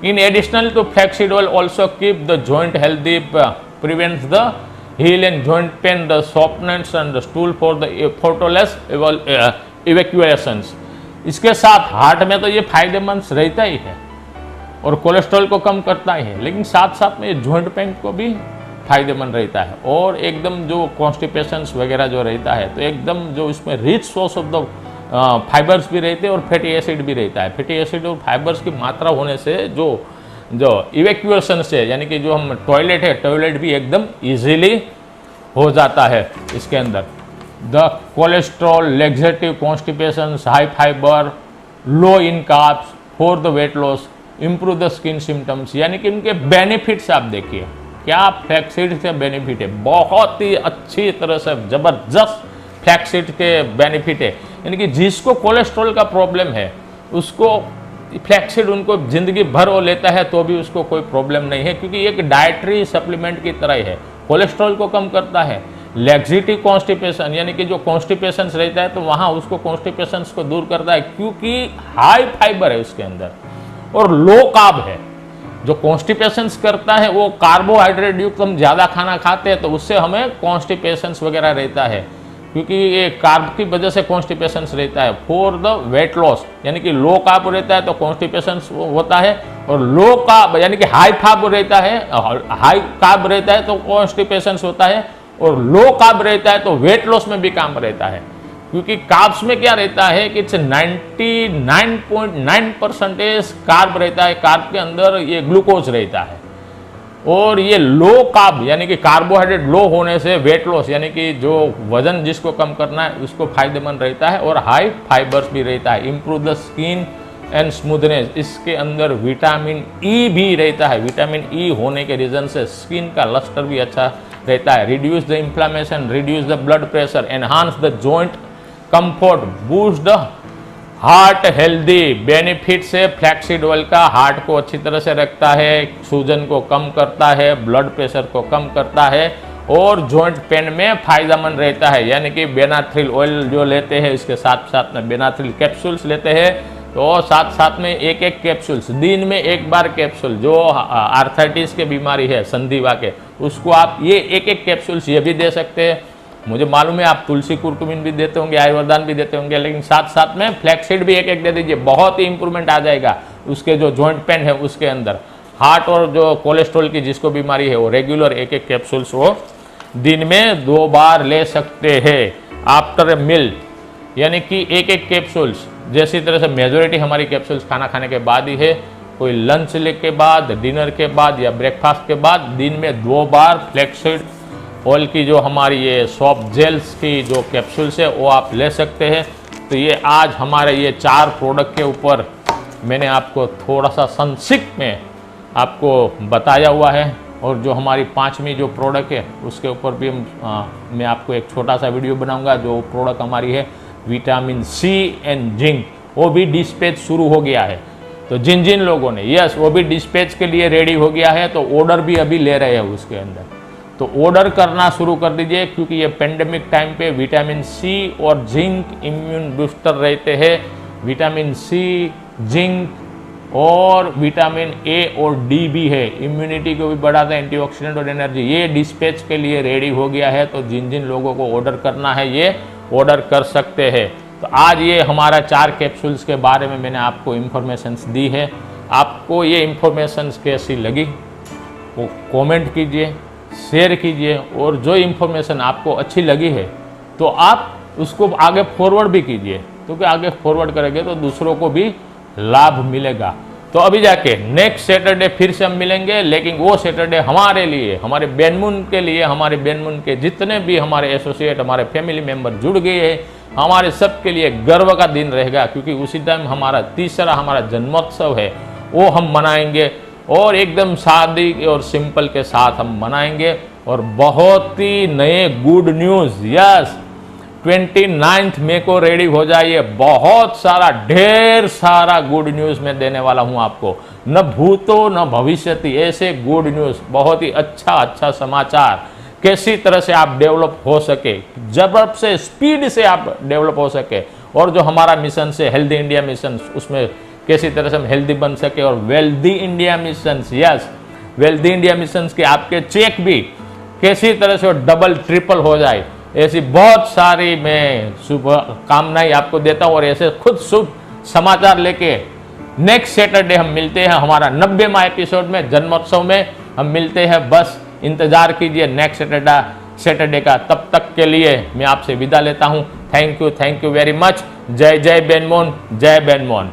S1: In addition to flaxseed oil also keep the joint healthy, prevents the heel and joint pain, the softness and the stool for the effortless evacuations। इसके साथ हार्ट में तो ये फायदेमंद रहता ही है और कोलेस्ट्रॉल को कम करता ही है, लेकिन साथ साथ में ये जॉइंट पेन को भी फायदेमंद रहता है। और एकदम जो कॉन्स्टिपेशंस वगैरह जो रहता है तो एकदम जो इसमें rich source of the fibres भी रहते हैं और फैटी एसिड भी रहता है। फैटी एसिड और फाइबर्स की मात्रा होने से जो इवैक्यूएशन से, यानी कि जो हम टॉयलेट है, टॉयलेट भी एकदम इजीली हो जाता है इसके अंदर। The cholesterol, laxative, constipation, high fibre, low in carbs for the weight loss, improve the skin symptoms, यानी कि इनके बेनिफिट्स आप देखिए क्या फ्लैक्सीड से बेनिफिट है, बहुत ही अच्छी तरह से जबरदस्त फ्लैक्सीड के बेनिफिट है। यानी कि जिसको कोलेस्ट्रॉल का प्रॉब्लम है उसको फ्लैक्सीड उनको जिंदगी भर वो लेता है तो भी उसको कोई प्रॉब्लम नहीं है, क्योंकि एक डाइटरी सप्लीमेंट की तरह ही है। कोलेस्ट्रॉल को कम करता है, लेग्जिटी कॉन्स्टिपेशन यानी कि जो कॉन्स्टिपेशन रहता है तो वहाँ उसको कॉन्स्टिपेशन को दूर करता है, क्योंकि हाई फाइबर है उसके अंदर और लो कार्ब है। जो कॉन्स्टिपेशंस करता है वो कार्बोहाइड्रेट युक्त हम ज़्यादा खाना खाते हैं तो उससे हमें कॉन्स्टिपेशंस वगैरह रहता है, क्योंकि ये कार्ब की वजह से कॉन्स्टिपेशंस रहता है। फॉर द वेट लॉस यानी कि लो कार्ब रहता है तो कॉन्स्टिपेशंस होता है, और लो कार्ब यानी कि हाई कार्ब रहता है, हाई कार्ब रहता है तो कॉन्स्टिपेशंस होता है, और लो कार्ब रहता है तो वेट लॉस में भी काम रहता है। क्योंकि कार्ब्स में क्या रहता है कि 99.9% कार्ब रहता है, कार्ब के अंदर ये ग्लूकोज रहता है, और ये लो कार्ब यानी कि कार्बोहाइड्रेट लो होने से वेट लॉस यानी कि जो वजन जिसको कम करना है उसको फायदेमंद रहता है, और हाई फाइबर्स भी रहता है। Improve the skin and smoothness, इसके अंदर विटामिन ई भी रहता है, विटामिन ई होने के रीजन से स्किन का लस्टर भी अच्छा रहता है। Reduce the inflammation, reduce the blood pressure, enhance the joint comfort, boost the heart healthy. Benefit से फ्लैक्सीड ऑयल का हार्ट को अच्छी तरह से रखता है, सूजन को कम करता है, ब्लड प्रेशर को कम करता है, और जॉइंट पेन में फायदेमंद रहता है। यानी कि बेनाथ्रिल ऑयल जो लेते हैं इसके साथ साथ में बेनाथ्रिल कैप्सूल्स लेते हैं तो साथ साथ में एक एक कैप्सूल्स दिन में एक बार कैप्सूल, जो आर्थराइटिस के बीमारी है संधिवा के उसको आप ये एक एक कैप्सूल्स ये भी दे सकते हैं। मुझे मालूम है आप तुलसी कुरकुमिन भी देते होंगे, आयुर्वेदान भी देते होंगे, लेकिन साथ साथ में फ्लैक्सीड भी एक एक दे दीजिए, बहुत ही इंप्रूवमेंट आ जाएगा उसके जो जॉइंट पेन है उसके अंदर। हार्ट और जो कोलेस्ट्रॉल की जिसको बीमारी है वो रेगुलर एक एक कैप्सूल्स वो दिन में 2 बार ले सकते हैं आफ्टर ए मील, यानी कि एक एक कैप्सूल्स। जैसी तरह से मेजोरिटी हमारी कैप्सूल्स खाना खाने के बाद ही है, कोई लंच के बाद, डिनर के बाद या ब्रेकफास्ट के बाद दिन में 2 बार फ्लैक्सीड ऑयल की जो हमारी ये सॉफ्ट जेल्स की जो कैप्सूल्स है वो आप ले सकते हैं। तो ये आज हमारे ये 4 प्रोडक्ट के ऊपर मैंने आपको थोड़ा सा संक्षिप्त में आपको बताया हुआ है। और जो हमारी 5वीं जो प्रोडक्ट है उसके ऊपर भी मैं आपको एक छोटा सा वीडियो बनाऊंगा। जो प्रोडक्ट हमारी है विटामिन सी एंड जिंक, वो भी डिस्पैच शुरू हो गया है। तो जिन जिन लोगों ने यस वो भी डिस्पैच के लिए रेडी हो गया है तो ऑर्डर भी अभी ले रहे हैं उसके अंदर, तो ऑर्डर करना शुरू कर दीजिए, क्योंकि ये पेंडेमिक टाइम पे विटामिन सी और जिंक इम्यून बूस्टर रहते हैं। विटामिन सी, जिंक और विटामिन ए और डी भी है, इम्यूनिटी को भी बढ़ाता है, एंटीऑक्सीडेंट और एनर्जी। ये डिस्पैच के लिए रेडी हो गया है, तो जिन जिन लोगों को ऑर्डर करना है ये ऑर्डर कर सकते हैं। तो आज ये हमारा 4 कैप्सूल्स के बारे में मैंने आपको इन्फॉर्मेशंस दी है। आपको ये इन्फॉर्मेशंस कैसी लगी वो कमेंट कीजिए, शेयर कीजिए, और जो इन्फॉर्मेशन आपको अच्छी लगी है तो आप उसको आगे फॉरवर्ड भी कीजिए, क्योंकि आगे फॉरवर्ड करेंगे तो दूसरों को भी लाभ मिलेगा। तो अभी जाके नेक्स्ट सैटरडे फिर से हम मिलेंगे, लेकिन वो सैटरडे हमारे लिए, हमारे बेनमून के लिए, हमारे बेनमून के जितने भी हमारे एसोसिएट, हमारे फैमिली मेंबर जुड़ गए हैं, हमारे सब के लिए गर्व का दिन रहेगा, क्योंकि उसी टाइम हमारा तीसरा हमारा जन्मोत्सव है वो हम मनाएंगे, और एकदम सादी और सिंपल के साथ हम मनाएंगे। और बहुत ही नए गुड न्यूज़, यस 29 मई को रेडी हो जाइए। बहुत सारा, ढेर सारा गुड न्यूज़ मैं देने वाला हूं आपको, न भूतो न भविष्यति, ऐसे गुड न्यूज़, बहुत ही अच्छा समाचार, कैसी तरह से आप डेवलप हो सके, जबरदस्त से स्पीड से आप डेवलप हो सके, और जो हमारा मिशन से हेल्दी इंडिया मिशन, उसमें कैसी तरह से हम हेल्दी बन सके, और wealthy India mission, yes wealthy India mission के आपके चेक भी कैसी तरह से डबल ट्रिपल हो जाए, ऐसी बहुत सारी मैं शुभ कामनाएं आपको देता हूं। और ऐसे खुद शुभ समाचार लेके नेक्स्ट सैटरडे हम मिलते हैं हमारा 90वां एपिसोड में, जन्मोत्सव में हम मिलते हैं। बस इंतजार कीजिए नेक्स्ट सैटरडे का। तब तक के लिए मैं आपसे विदा लेता हूं। Thank you very much. जय जय बेनमोन, जय बेनमोन।